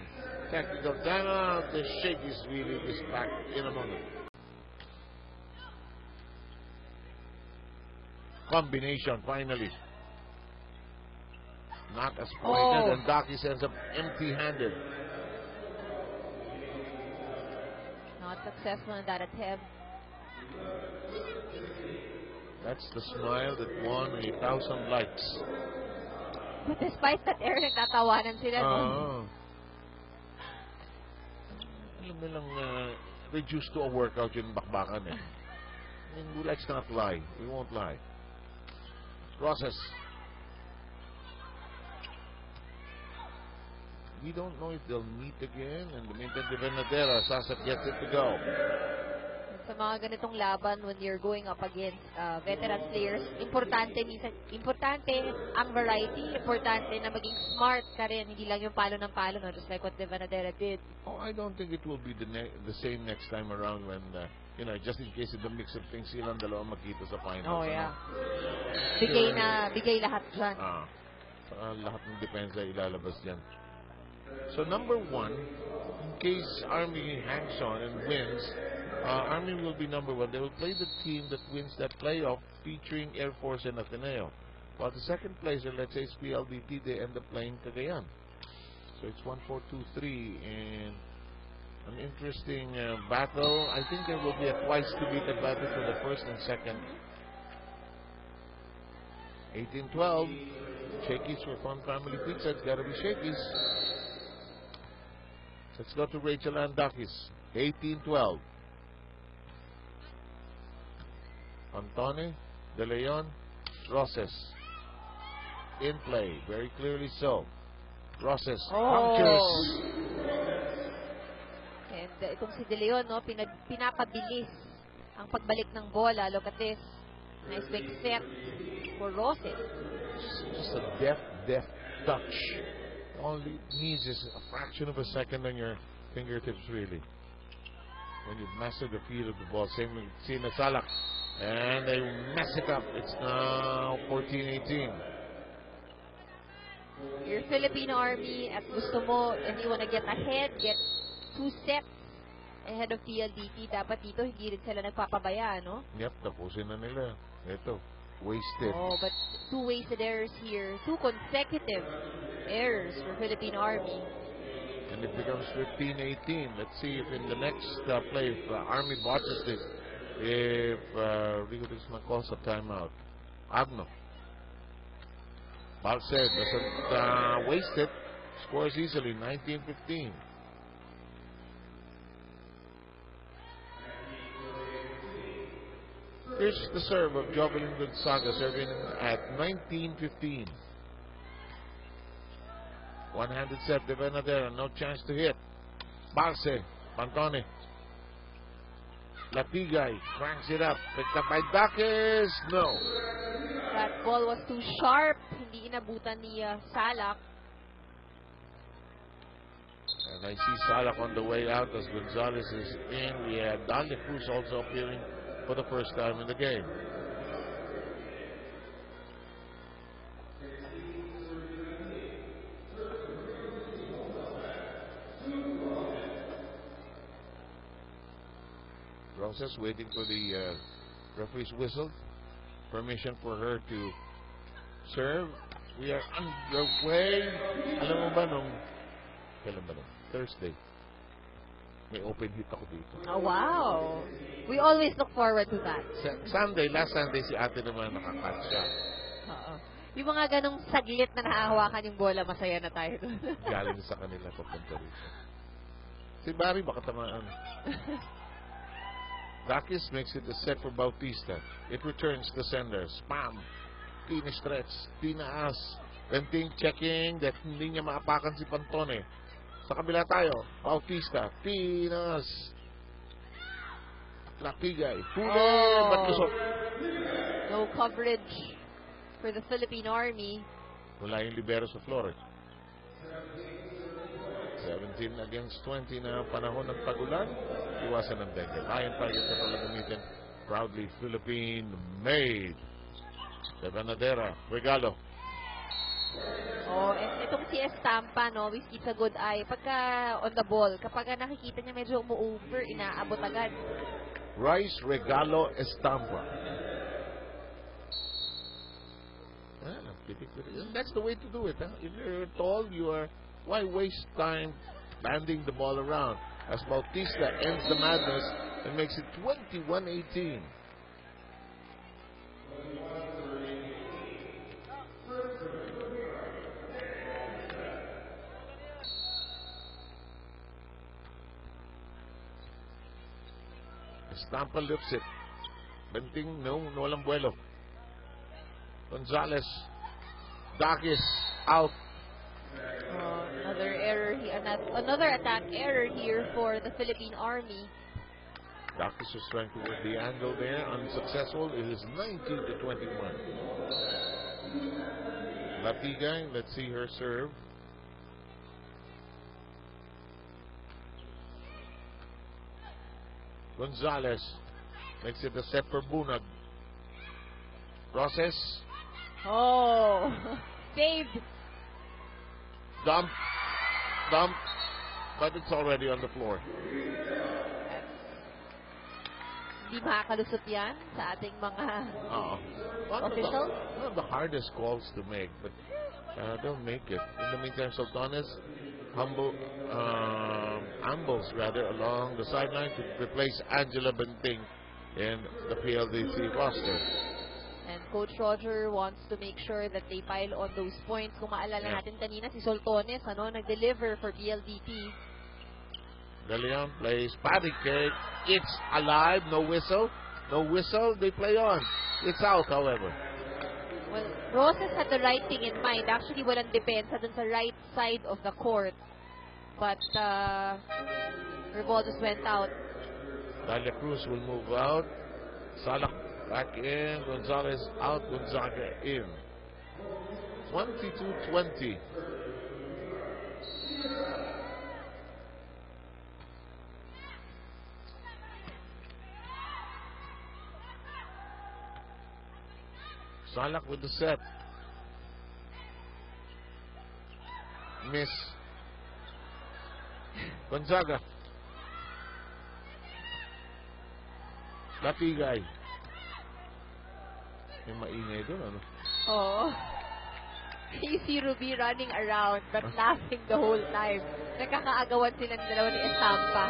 Speaker 2: Technical timeout. The Shakey's really is back in a moment. Combination, finally. Not as pointed, and Daki ends up empty-handed.
Speaker 3: Not successful in that attempt.
Speaker 2: That's the smile that won 1,000 likes.
Speaker 3: But despite that error, nagtatawanan sila, no?
Speaker 2: Alam nilang reduced to a workout yung bakbakan eh. I mean, we let's not lie. We won't lie. Process. We don't know if they'll meet again, and the meantime, the Venadera, Sasat gets it to go.
Speaker 3: Sa mga ganitong laban, when you're going up against veteran players, importante ang variety, importante na maging smart ka rin, hindi lang yung palo ng palo, no? Just like what the Venadera did.
Speaker 2: Oh, I don't think it will be the same next time around when, just in case in the mix of things, silang dalawa magkita sa finals.
Speaker 3: Oh, yeah. Bigay lahat dyan.
Speaker 2: Lahat ng depensa ilalabas dyan. So, number 1, in case Army hangs on and wins, Army will be number 1. They will play the team that wins that playoff featuring Air Force and Ateneo. While the second placer, let's say it's PLDT, they end up playing Cagayan. So it's 1-4-2-3 and an interesting battle. I think there will be a twice to beat advantage for the first and second. 18-12. Shakey's for Fun Family Pizza. It's got to be Shakey's. Let's go to Rachel and Duckies. 18-12. Antone, De Leon, Roses. In play, very clearly so. Roses, punctures.
Speaker 3: And itong si De Leon, no, pinapabilis ang pagbalik ng bola. Look at this. Nice big step for Roses.
Speaker 2: Just a deft touch. All it needs is a fraction of a second on your fingertips, really. When you master the feel of the ball. Same with Sina Salak. And they mess it up. It's now 14-18.
Speaker 3: Your Filipino Army at gusto mo, and you wanna get ahead, get 2 steps ahead of PLDT, dapat dito hindi rin sila nagpapabaya, no?
Speaker 2: Yep, tapusin na nila. Ito, wasted.
Speaker 3: Oh, but 2 wasted errors here. 2 consecutive errors for Filipino Army.
Speaker 2: And it becomes 15-18. Let's see if in the next play, if Army botches this, if Rico Dixman calls a timeout. Agno. Balse doesn't waste it. Scores easily, 19-15. Here's the serve of Jovelyn Gonzaga, serving at 19-15. One-handed set, De Venadera, no chance to hit. Balse, Pantone. Latigay cranks it up. Picked up by Dakis. No.
Speaker 3: That ball was too sharp. hindi inabutan ni Salak.
Speaker 2: And I see Salak on the way out as Gonzalez is in. We had Dalia Cruz also appearing for the first time in the game. Process waiting for the referee's whistle. Permission for her to serve. We are underway. Alam mo ba nung kailan ba nung Thursday? May open hit ako dito.
Speaker 3: Oh, wow. We always look forward to that.
Speaker 2: Last Sunday si ate naman nakakatch siya.
Speaker 3: Oo. Yung mga ganong saglit na nahahawakan yung bola, masaya na tayo doon.
Speaker 2: Galing sa kanila papunta rito. Si Barry baka tamaan. Dakis makes it a set for Bautista. It returns to sender. Spam. Stretch. Tinaas. Renting checking that hindi niya maapakan si Pantone. Sa kabila tayo. Bautista. Tinaas. Lapigay. Batusok.
Speaker 3: No coverage for the Philippine Army.
Speaker 2: Wala yung libero sa floor. 17 against 20 na panahon ng pagulan. Iwasan ng dengue. Ryan target na pala gamitin. Proudly Philippine made. De Venadera. Regalo.
Speaker 3: Oh, itong si Estampa, no, which keeps a good eye. Pagka on the ball, kapag nakikita niya medyo umu-over, inaabot agad.
Speaker 2: Rice, Regalo, Estampa. That's the way to do it. Huh? If you're tall, why waste time banding the ball around? As Bautista ends the madness and makes it 21-18. Estampa lifts it. Benting, no, walang vuelo. Gonzalez. Dakis out.
Speaker 3: Another error here, another attack error here for the Philippine Army.
Speaker 2: Dakis was trying to work the angle there, unsuccessful. It is 19-21. Latigay, let's see her serve. Gonzalez makes it a set for Bunag. Process.
Speaker 3: Oh, saved.
Speaker 2: Dump, but it's already on the floor.
Speaker 3: Di makakalusot yan sa ating mga officials?
Speaker 2: One of the hardest calls to make, but don't make it. In the meantime, Sultanes ambles along the sideline to replace Angela Benting in the PLDT roster.
Speaker 3: And Coach Roger wants to make sure that they pile on those points. Kung maalala natin kanina, si Soltones, nag-deliver for PLDT.
Speaker 2: De Leon plays patty cake. It's alive. No whistle. No whistle. They play on. It's out, however.
Speaker 3: Well, Roses had the right thing in mind. Actually, walang depensa dun sa right side of the court. But, her ball just went out.
Speaker 2: Dalia Cruz will move out. Salak back in. Gonzalez out. Gonzaga in. 22-20. Salak with the set. Miss. Gonzaga. Lapigay. May maingay doon, ano?
Speaker 3: Oo. You see Ruby running around but laughing the whole time. Nagkakaagawan silang dalawa ni Estampa.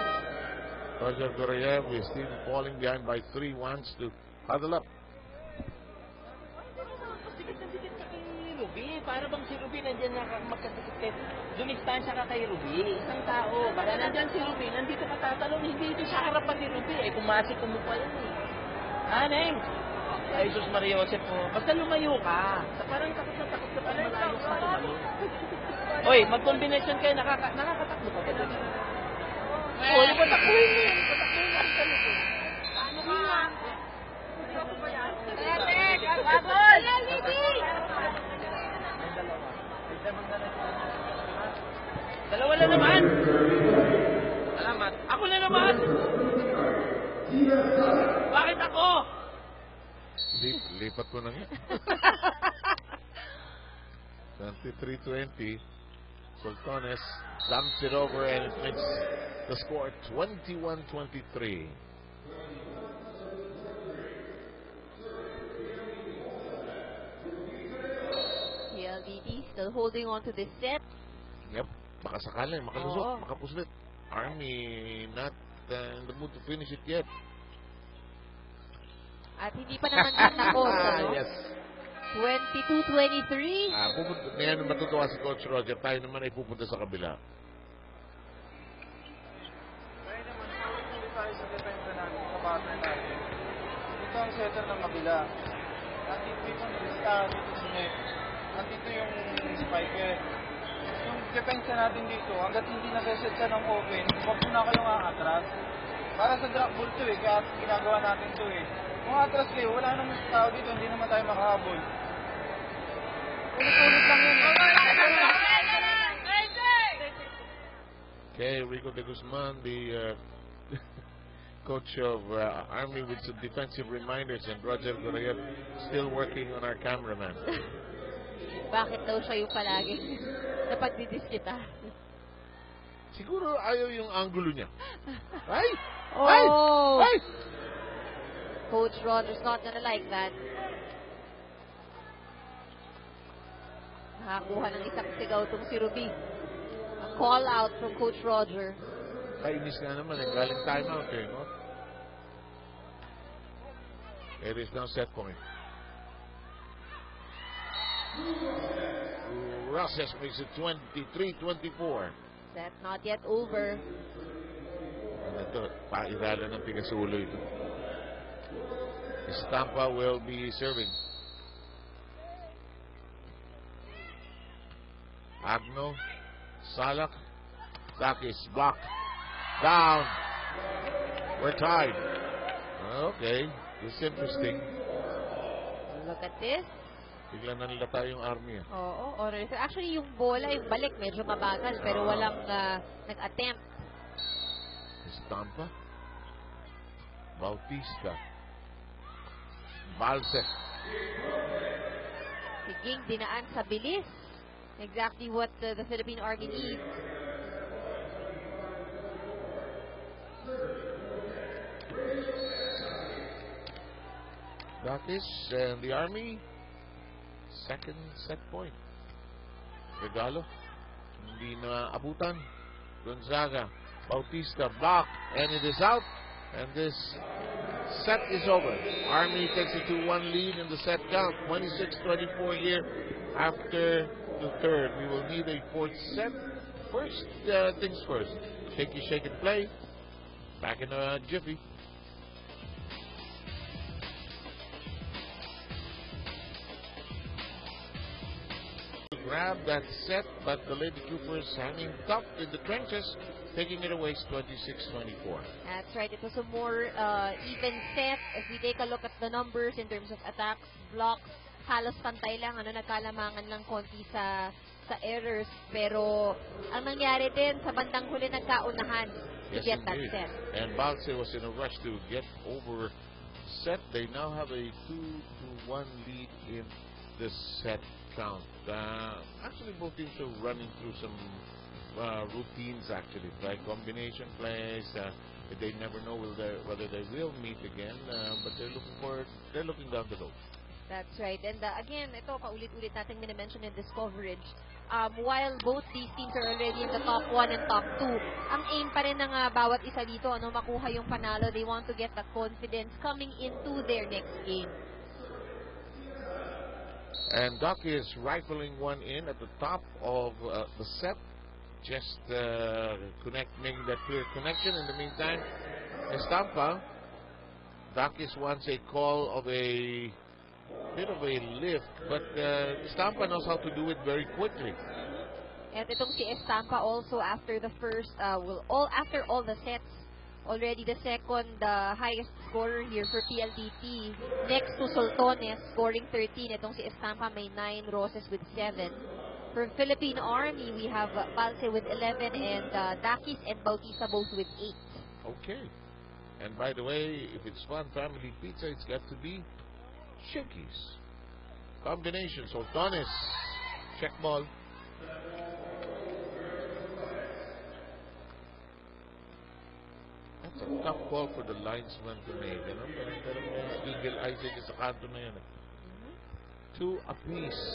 Speaker 2: Roger Goroyev is still falling behind by 3, wants to huddle up.
Speaker 9: Ruby, para bang si Ruby nandiyan magkadikit. Dumistansya ka kay Ruby, isang tao. Para nandiyan si Ruby, nandito ka tatalon, hindi ito sa harapan ni Ruby. Kumasik kumupa yan Neng! Ay, Jesus Maria Joseph po. Basta lumayo ka. Parang takot na takot ka parang malayo sa tumayo. Hoy, mag-combination kayo, nakakatakbo ka ba? Hoy, patakbuhin mo. Patakbuhin mo sa likod. Ano ka? Ano ba yan? Babol! tayo magnanan. Dalawa na naman! Salamat. Ako na naman! Bakit ako?
Speaker 2: Lipat ko na nga. 23-20. Sultanes dumps it over and it makes the score 21-23.
Speaker 3: PLDT still holding on to this set.
Speaker 2: Yep. Baka sakali, makalusot, makapuslit. Army not in the mood to finish it yet.
Speaker 3: At hindi pa naman natakot, ano?
Speaker 2: Yes.
Speaker 3: 22-23.
Speaker 2: Ngayon matutuwa si Coach Roger. Tayo naman ay pupunta sa kabila.
Speaker 9: Kaya naman, hindi tayo sa depensa natin, sa partner natin. Dito ang setter ng kabila. Nandito yung lista, dito si Nick. Nandito yung spiker. Yung depensa natin dito, hanggat hindi naseset ka ng open, huwag mo na kayong aatras. Para sa drop ball to kaya ginagawa natin to Kung atras kayo, wala namang tao dito, hindi naman tayo makahabol. Ulit-ulit lang yun.
Speaker 2: Okay, Rico de Guzman, the coach of Army with some defensive reminders, and Roger Gorayev still working on our cameraman.
Speaker 3: Bakit daw siya yung palagi napagdidiskita?
Speaker 2: Siguro ayaw yung angulo niya. Ay!
Speaker 3: Oh!
Speaker 2: Ay!
Speaker 3: Coach Roger's not gonna like that. Nakakuha ng isang sigaw itong si Ruby. A call out from Coach Roger.
Speaker 2: Kainis nga naman, galing timeout no? It is now set point. Roses makes it 23-24.
Speaker 3: Set not yet over.
Speaker 2: Ito, pairala ng tigasulo ito. Estampa will be serving. Agno, Salak, Takis, block, down. We're tied. Okay, this is interesting.
Speaker 3: Look at this.
Speaker 2: Bigla na nilata yung Army.
Speaker 3: Oo, actually yung bola, yung balik medyo mabagal pero walang nag-attempt.
Speaker 2: Estampa, Bautista, Balsec.
Speaker 3: Higing dinaan sa bilis. Exactly what the Philippine Army needs.
Speaker 2: That is, and the Army, second set point. Regalo, hindi na abutan. Gonzaga, Bautista, block, and it is out. And this set is over. Army takes a 2-1 lead in the set count. 26-24 here after the third. We will need a fourth set. First things first. Shakey, shake and play. Back in a jiffy. Grab that set, but the Lady Coopers hanging tough in the trenches, taking it away 26-24.
Speaker 3: That's right. It was a more even set. If we take a look at the numbers in terms of attacks, blocks, halos pantay lang, nagkalamangan lang konti sa errors. Pero ang nangyari din sa bandang huli nagkaunahan to get that set.
Speaker 2: And Balse was in a rush to get over set. They now have a 2-1 lead in this set count. Actually, both teams are running through some routines, actually, like combination plays. They never know whether they will meet again, but they're looking down the road.
Speaker 3: That's right. And again, ito paulit-ulit natin minimension in this coverage. While both these teams are already in the top 1 and top 2, ang aim pa rin ng bawat isa dito, makuha yung panalo. They want to get that confidence coming into their next game.
Speaker 2: And Doc is rifling one in at the top of the set. Just making that clear connection. In the meantime, Estampa, Doc is wants a call of a bit of a lift, but Estampa knows how to do it very quickly.
Speaker 3: At itong si Estampa also after the first, after all the sets, already the second highest scorer here for PLDT. Next to Sultones, scoring 13. Itong si Estampa may 9, Roses with 7. For Filipino Army, we have Palse with 11 and Dakis and Bautista both with 8.
Speaker 2: Okay. And by the way, if it's fun family pizza, it's got to be Shakey's. Combination, Sultanes. Check ball. That's a tough call for the linesman to make. Pero may eagle eyes din sa kanto na yan. 2 apiece.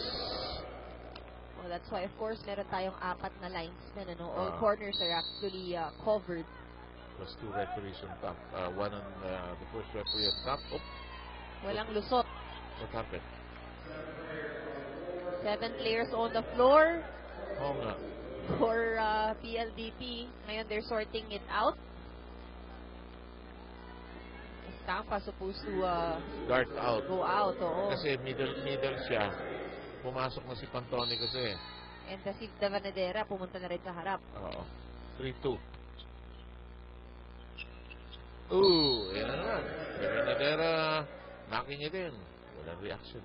Speaker 3: Oh, that's why, of course, meron tayong 4 na linesmen. All corners are actually covered.
Speaker 2: Plus 2 referees on top. One on the first referee on top. Oh.
Speaker 3: Walang lusot.
Speaker 2: What happened?
Speaker 3: 7 players on the floor.
Speaker 2: Oo nga.
Speaker 3: For PLDT. Ngayon, they're sorting it out. Tampa supposed to
Speaker 2: dart out.
Speaker 3: Go out. Oo.
Speaker 2: Kasi middle siya. Pumasok na si Pantoni kasi.
Speaker 3: And si Davanadera pumunta na rin sa harap.
Speaker 2: Oo. 3-2. Ooh, yan na naman. Davanadera, knocking it in. Walang reaction.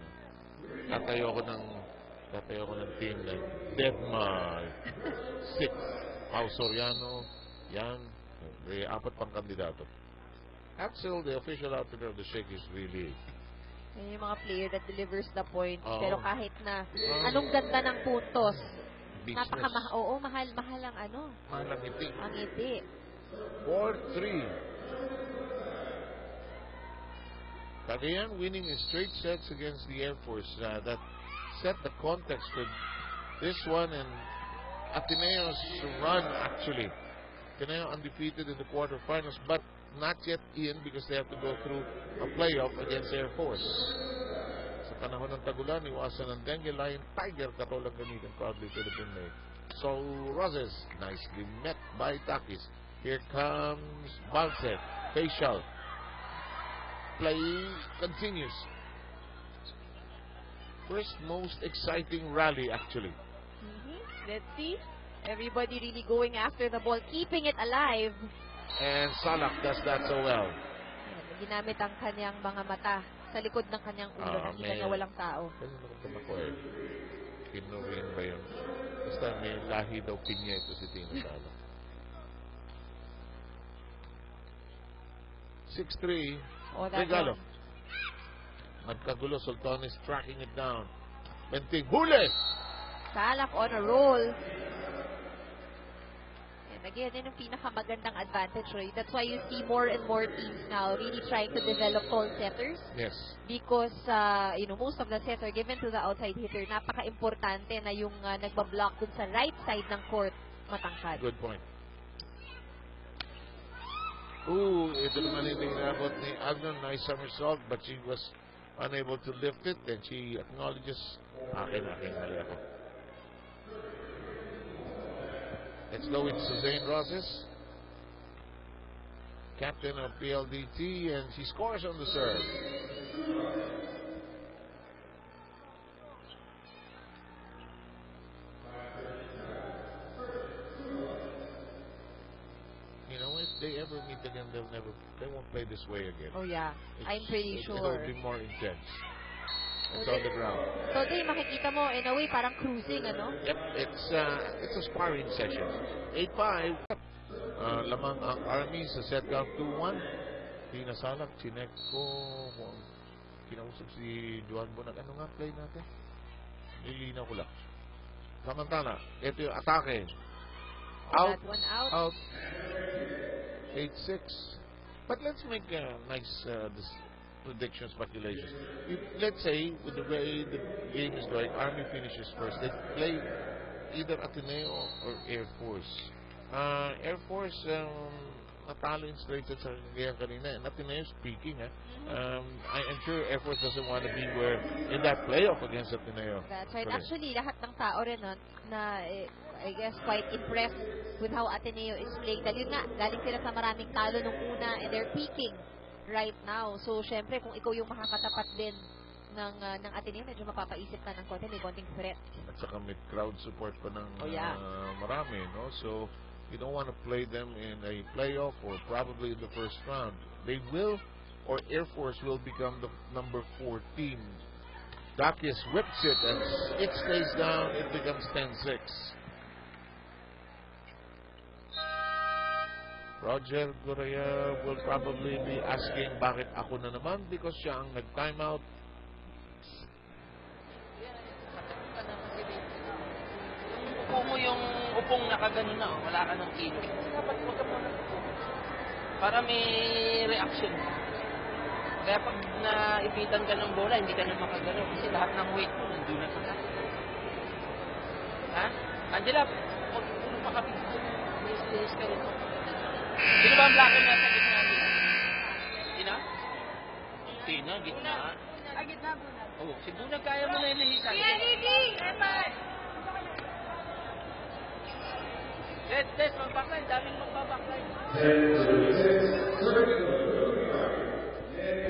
Speaker 2: Tatayo ko ng team na Deadman. 6. Pau Soriano. Yan. May 4 pang kandidato. Axel, the official outfitter of the Shakey's really.
Speaker 3: Yan yung mga player that delivers the point.
Speaker 2: Oh.
Speaker 3: Pero kahit na anong ganda ng puntos.
Speaker 2: Business.
Speaker 3: Mahal ang
Speaker 2: Mahal ang ngiti.
Speaker 3: Ang ngiti.
Speaker 2: 4-3. Cagayan winning in straight sets against the Air Force. That set the context for this one and Ateneo's run actually. Ateneo undefeated in the quarterfinals, but not yet in because they have to go through a playoff against Air Force. Sa panahon ng tagulan, iwasan ng dengue, lion, tiger, katolang gamitin proudly Philippine made. So, Roses, nicely met by Takis. Here comes Balse, facial. Play continues. First most exciting rally actually.
Speaker 3: Let's see. Everybody really going after the ball, keeping it alive.
Speaker 2: And Salak does that so well.
Speaker 3: Ginamit ang kanyang mga mata sa likod ng kanyang ulo. Nakita niya walang tao.
Speaker 2: Kinuwin ba yun? Basta may lahi daw pinya ito si Tina Salak. 6-3. Regalo. Nagkagulo. Sultan is tracking it down. Benting. Huli!
Speaker 3: Salak on a roll. Again, yun yung pinakamagandang advantage, right? That's why you see more and more teams now really trying to develop tall setters.
Speaker 2: Yes. Because,
Speaker 3: most of the sets are given to the outside hitter. Napaka-importante na yung nagbablock dun sa right side ng court, matangkad.
Speaker 2: Good point. Ooh, ito naman hindi inabot ni Agnon. Nice somersault, but she was unable to lift it. And she acknowledges, akin, mali ako. Let's go with Suzanne Roses, captain of PLDT, and she scores on the serve. You know, if they ever meet again, they won't play this way again.
Speaker 3: Oh yeah, I'm pretty sure.
Speaker 2: It'll be more intense. It's on the ground.
Speaker 3: So, makikita mo, in a way, parang cruising, ano?
Speaker 2: Yep, it's a sparring session. 8-5. Lamang ang Army sa set count 2-1. Tina Salak, chinek ko. Kinausap si Juan Bonag. Ano nga play natin? Nilinaw ko lang. Samantala, ito yung atake. Out.
Speaker 3: That one out.
Speaker 2: 8-6. But let's make a nice prediction, speculations. Let's say, with the way the game is going, Army finishes first. They play either Ateneo or Air Force. Air Force, natalo in straight sets sa kanina. And Ateneo speaking, I'm sure Air Force doesn't want to be in that playoff against Ateneo.
Speaker 3: That's right. Actually, lahat ng tao rin na I guess quite impressed with how Ateneo is playing. Dahil yun nga, galing sila sa maraming talo nung una and they're peaking right now. So, syempre, kung ikaw yung makakatapat din ng Ateneo, medyo mapapaisip ka ng konti, may konting threat.
Speaker 2: At saka may crowd support pa ng marami, no? So, you don't want to play them in a playoff or probably in the first round. They will, or Air Force will become the number 4 team Dakis whips it and it stays down. It becomes 10-6. Roger Correa will probably be asking bakit ako na naman because siya ang nag-timeout.
Speaker 9: Upo mo yung upong nakagano na, wala ka ng kilo. Dapat huwag ka muna para may reaction. Kaya pag naipitan ka ng bola, hindi ka na makagano kasi lahat ng weight mo nandun na sa taas. Ha? Angela, huwag mo makapit dyan. Yes ka rin. Sino ba ang blacker na sa gitna? Tina? Tina, gitna.
Speaker 6: Gitna po na.
Speaker 9: Oo, si Bunag kaya mo na yung nahisan. Des, magbackline. Daming magbabackline.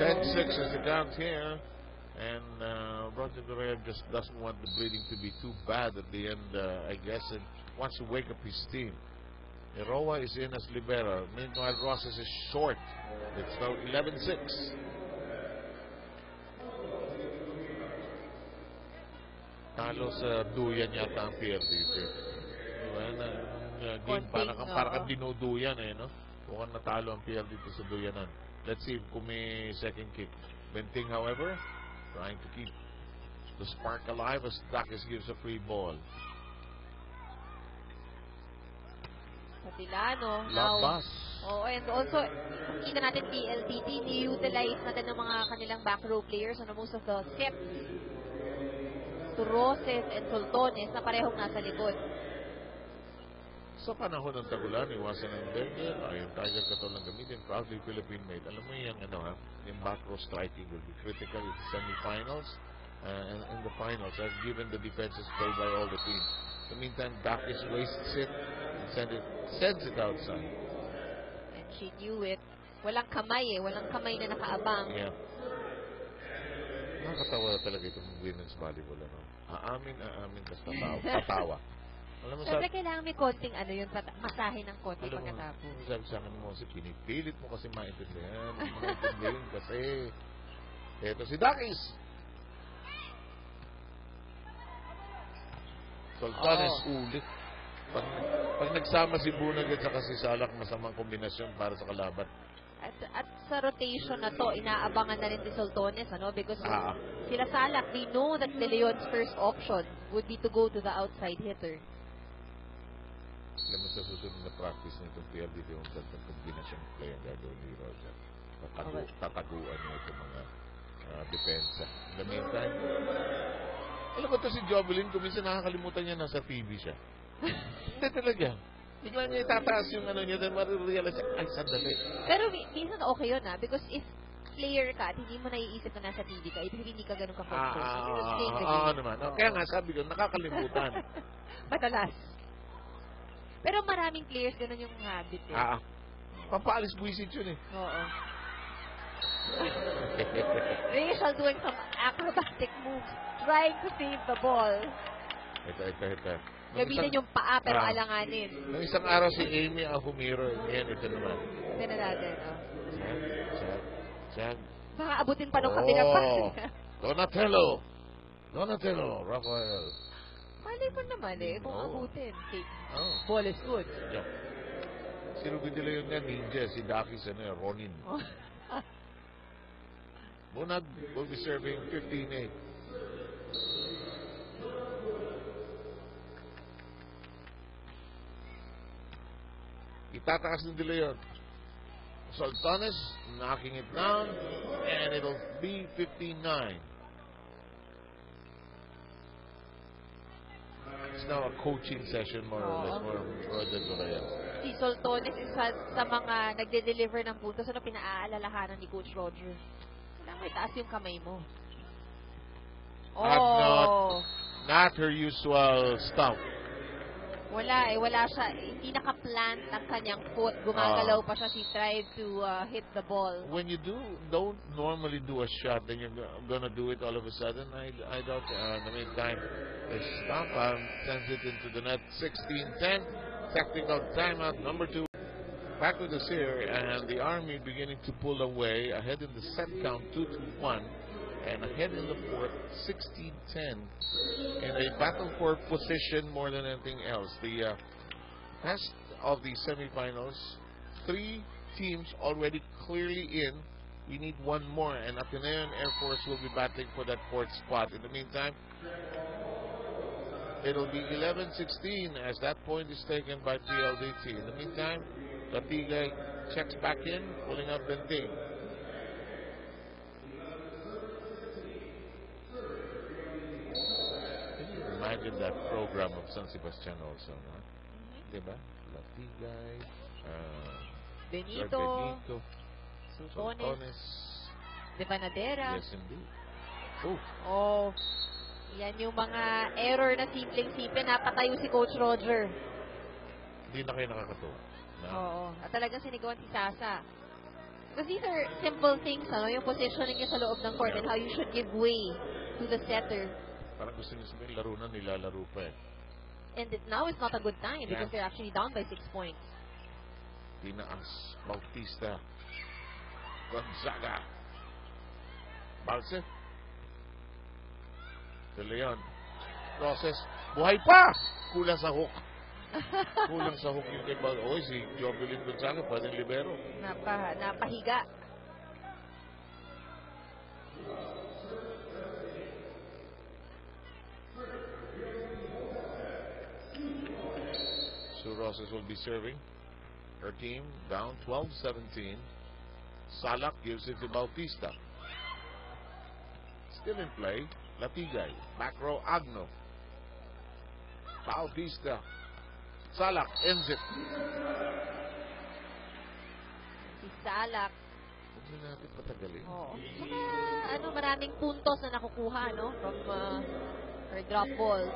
Speaker 2: 10-6 is the count here. And Roger Correa just doesn't want the bleeding to be too bad at the end, I guess, and wants to wake up his team. Eroa is in as libero. Meanwhile, Rosas is short. It's now 11-6. Talo sa duyan yata ang PLDT. Game parang dinuduyan no? Mukhang natalo ang PLDT sa duyanan. Let's see kung may second kick. Benting, however, trying to keep the spark alive as Dakis gives a free ball.
Speaker 3: Tilano.
Speaker 2: Labas.
Speaker 3: And also, kita natin PLDT, ni-utilize natin ng mga kanilang back row players, most of the Seps, Turoses, and Soltones na parehong nasa likod.
Speaker 2: Sa panahon ng tagulan, iwasan ng Denver, yung Tiger Katol ng gamitin, proudly Philippine made. Alam mo yung yung back row striking will be critical in the semifinals and in the finals. I've given the defenses played by all the teams. In the meantime, Dakis wastes it and sends it outside.
Speaker 3: And she knew it. Walang kamay Walang kamay na nakaabang.
Speaker 2: Yeah. Nakakatawa talaga itong women's volleyball. Aamin, basta tatawa. Alam mo,
Speaker 3: siyempre kailangan may konting masahe ng konti pagkatapos.
Speaker 2: Sabi sa akin mo, pinipilit mo kasi maintindihan. Maintindihan kasi. Eto si Dakis. Soltanes ulit. Pag nagsama si Bunag at saka si Salak, masamang kombinasyon para sa kalaban.
Speaker 3: At sa rotation na to, inaabangan na rin si Soltones, because sila Salak, they know that De Leon's first option would be to go to the outside hitter.
Speaker 2: Alam mo sa susunod na practice nitong PLDT yung gantong kombinasyon play ang gagawin ni Roger. Tataguan niya itong mga depensa. In the meantime, alam mo ito si Jobelin, kung minsan nakakalimutan niya nasa TV siya. Hindi talaga. Bigla niya itataas yung niya, then marirealize siya, ay, sandali.
Speaker 3: Pero minsan okay yun because if player ka at hindi mo naiisip na nasa TV ka, ibig hindi ka ganun ka-focus.
Speaker 2: Naman. Kaya nga sabi ko, nakakalimutan.
Speaker 3: Madalas. Pero maraming players ganun yung habit
Speaker 2: Pampaalis buwisit yun
Speaker 3: Oo. Rachel doing some acrobatic moves, trying to save the ball.
Speaker 2: Ito.
Speaker 3: Gamitin yung paa pero alanganin.
Speaker 2: Nung isang araw si Amy ang humiro. Ngayon, ito naman.
Speaker 3: Ito na natin.
Speaker 2: Chag.
Speaker 3: Baka abutin pa nung kabila pa.
Speaker 2: Donatello, Rafael.
Speaker 3: Malay mo naman kung abutin. Ball is good.
Speaker 2: Yeah. Si Ruby De Leon nga, ninja. Si Dakis, Ronin. Bunag will be serving 15-8. Itataas ng De Leon. Soltanes knocking it down, and it'll be 15-9. It's now a coaching session more or less for Roger Correa.
Speaker 3: Si Soltones isa sa mga nagde-deliver ng puntos pinaaalalahanan ni Coach Roger. Kailangan may taas yung kamay mo.
Speaker 2: Not her usual stuff.
Speaker 3: Wala siya. Hindi naka-plant ang kanyang foot. Gumagalaw pa siya. She tried to hit the ball.
Speaker 2: When you don't normally do a shot, then you're gonna do it all of a sudden. I doubt. In the meantime, they stop and sends it into the net. 16-10. Technical timeout number 2. Back with us here, and the Army beginning to pull away ahead in the set count 2-1. and ahead in the fourth, 16-10, in a battle for position more than anything else. The rest of the semifinals, 3 teams already clearly in. We need one more, and Ateneo and Air Force will be battling for that 4th spot. In the meantime, it'll be 11-16 as that point is taken by PLDT. In the meantime, Latiga checks back in, pulling up Benting. Can you imagine that program of San Sebastian also, no? Diba? Latigay,
Speaker 3: Benito, Sultones, De Panadera.
Speaker 2: Yes, indeed.
Speaker 3: Oh, yan yung mga error na simpleng-simple. Napatayo si Coach Roger.
Speaker 2: Hindi na kayo nakakatuwa. No?
Speaker 3: Oo. At talagang sinigawan si Sasa. Because these are simple things, ano? Yung positioning niya sa loob ng court and how you should give way to the setter.
Speaker 2: Parang gusto niyo sabihin, laro na, nilalaro pa eh.
Speaker 3: And now is not a good time because they're actually down by 6 points.
Speaker 2: Tinaas, Bautista, Gonzaga, Balse, De Leon, Roses, buhay pa! Kulang sa hook. Kulang sa hook yung kay Bautista. Oy, si Jovelyn Gonzaga, pwedeng libero.
Speaker 3: Napahiga.
Speaker 2: So Roses will be serving. Her team down 12-17. Salak gives it to Bautista. Still in play. Latigay. Back row Agno. Bautista. Salak ends it.
Speaker 3: Si Salak.
Speaker 2: Huwag na natin patagalin.
Speaker 3: Oo. Saka, maraming puntos na nakukuha, no? From her drop balls.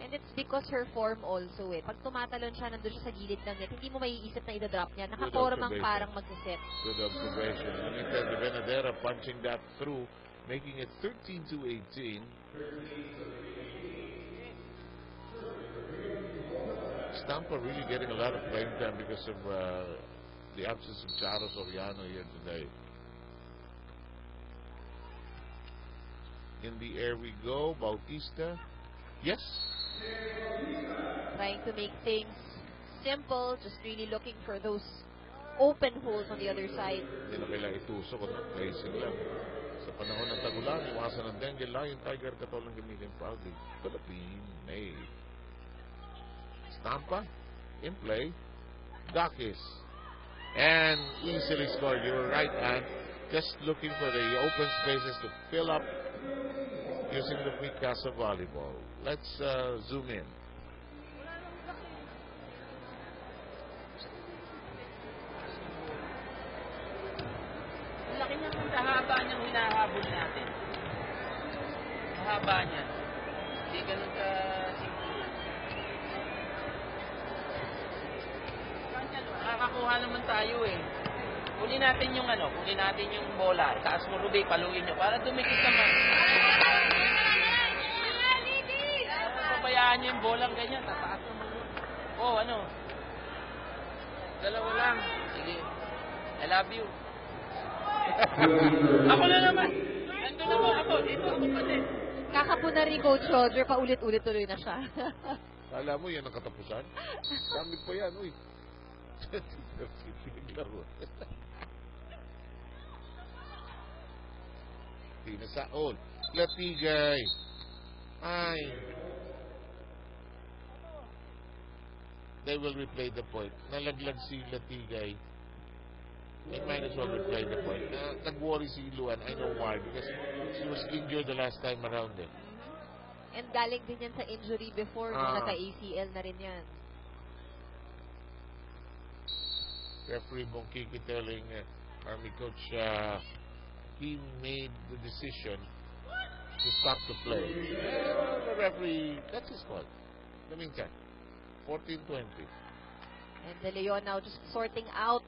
Speaker 3: And it's because her form also eh. Pag tumatalon siya, nandun siya sa gilid ng net, hindi mo maiisip na i-drop niya. Nakapormang parang magsiset.
Speaker 2: Good observation. Limited de Benadera punching that through, making it 13-18. Stampa really getting a lot of playing time because of the absence of Charo Soriano here today. In the air we go. Bautista. Yes.
Speaker 3: Trying to make things simple, just really looking for those open holes on the other side.
Speaker 2: Hindi na kailangan itusok o placing lang. Sa panahon ng tagulan, iwasan ng dengue, lion, tiger, katolang gamitin proudly. Philippine made. Stampa in play. Dakis. And easily scored. You were right, Ann. Just looking for the open spaces to fill up using the Mikasa volleyball. Let's zoom in.
Speaker 9: Laki naman sa haba niyang hinahabol natin. Mahaba niya. Hindi ganun ka simple. Nakakakuha naman tayo eh. Kunin natin yung bola. Taas mo, Ruby, paluin nyo. Para dumikit naman. Pabayaan nyo yung bolang ganyan. Tataas naman yun. Oh, dalawa lang. Sige. I love you. Ako na naman. Nandun naman ako. Dito ako pa din.
Speaker 3: Kakapuna rin Coach Roger, paulit-ulit tuloy na siya.
Speaker 2: Kala mo yan ang katapusan? Dami pa yan, uy. Pinaglaro. Tinasaon. Latigay. Ay. They will replay the point. Nalaglag si Latigay. They might as well replay the point. Nag-worry si Luan. I know why. Because she was injured the last time around eh.
Speaker 3: And galing din yan sa injury before. Naka-ACL na rin yan.
Speaker 2: Referee Bongkiki telling Army coach he made the decision to stop the play. The referee, that's his fault. In the meantime, 14-20.
Speaker 3: And De Leon now just sorting out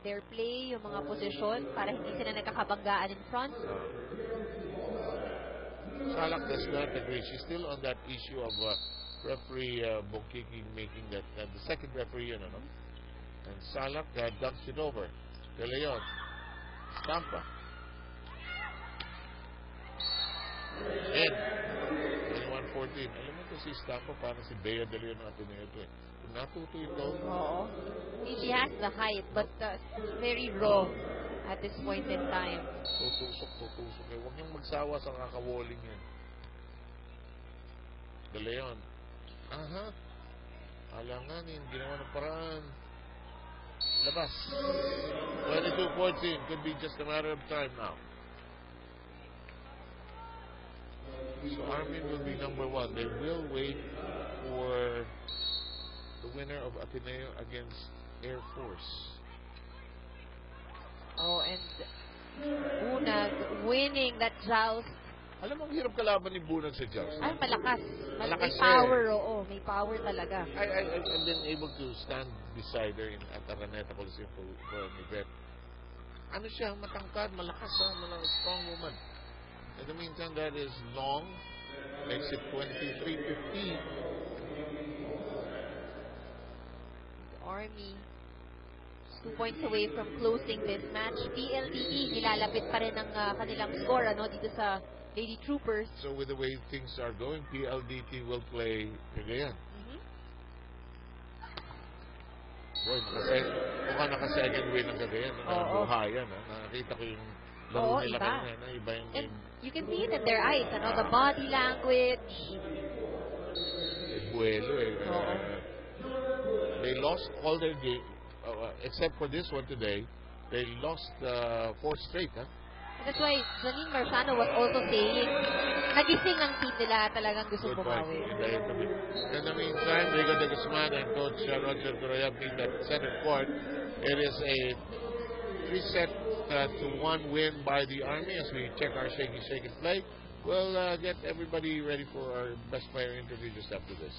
Speaker 3: their play, yung mga position, para hindi sila nagkakabanggaan in front.
Speaker 2: Salak does not agree. She's still on that issue of referee Bongkiki making that, the second referee, And Salak dumps it over. De Leon Stampa. And 21-14. Alam mo ito si Stampa, parang si Bea de Leon ng Ateneo ito eh. Kung natuto ito,
Speaker 3: Oo. He has the height, but very raw at this point in time.
Speaker 2: tutusok. Eh, huwag niyang magsawa sa kakawalling yan. De Leon. Aha. Alanganin, ginawa ng paraan. Labas. 22-14. Could be just a matter of time now. So Army will be number 1. They will wait for the winner of Ateneo against Air Force.
Speaker 3: Oh, and Bunag winning that joust.
Speaker 2: Alam mo, ang hirap kalaban ni Bunag sa joust.
Speaker 3: Ay, malakas.
Speaker 2: Malakas
Speaker 3: may power, oo. May power talaga.
Speaker 2: I've been able to stand beside her at Araneta Coliseum for an event. Ano siya, matangkad, malakas, strong woman. In the meantime, that is long. Makes it 23-15.
Speaker 3: Army 2 points away from closing this match. PLDT nilalapit pa rin ang kanilang score dito sa Lady Troopers.
Speaker 2: So with the way things are going, PLDT will play Cagayan. Boy, mukhang naka-second win ng Cagayan. Buhayan. Nakita ko yung laro nila kanina. Iba yung game.
Speaker 3: You can see it in their eyes. The body language.
Speaker 2: Buelo eh. They lost all their game, except for this one today. They lost 4 straight.
Speaker 3: That's why Janine Marciano was also saying, nagising ang team nila, talagang gusto bumawi.
Speaker 2: In the meantime, Rigo de Guzman and Coach Roger Coroya meet at center court. It is a 3-1 win by the Army as we check our Shakey play. We'll get everybody ready for our best player interview just after this.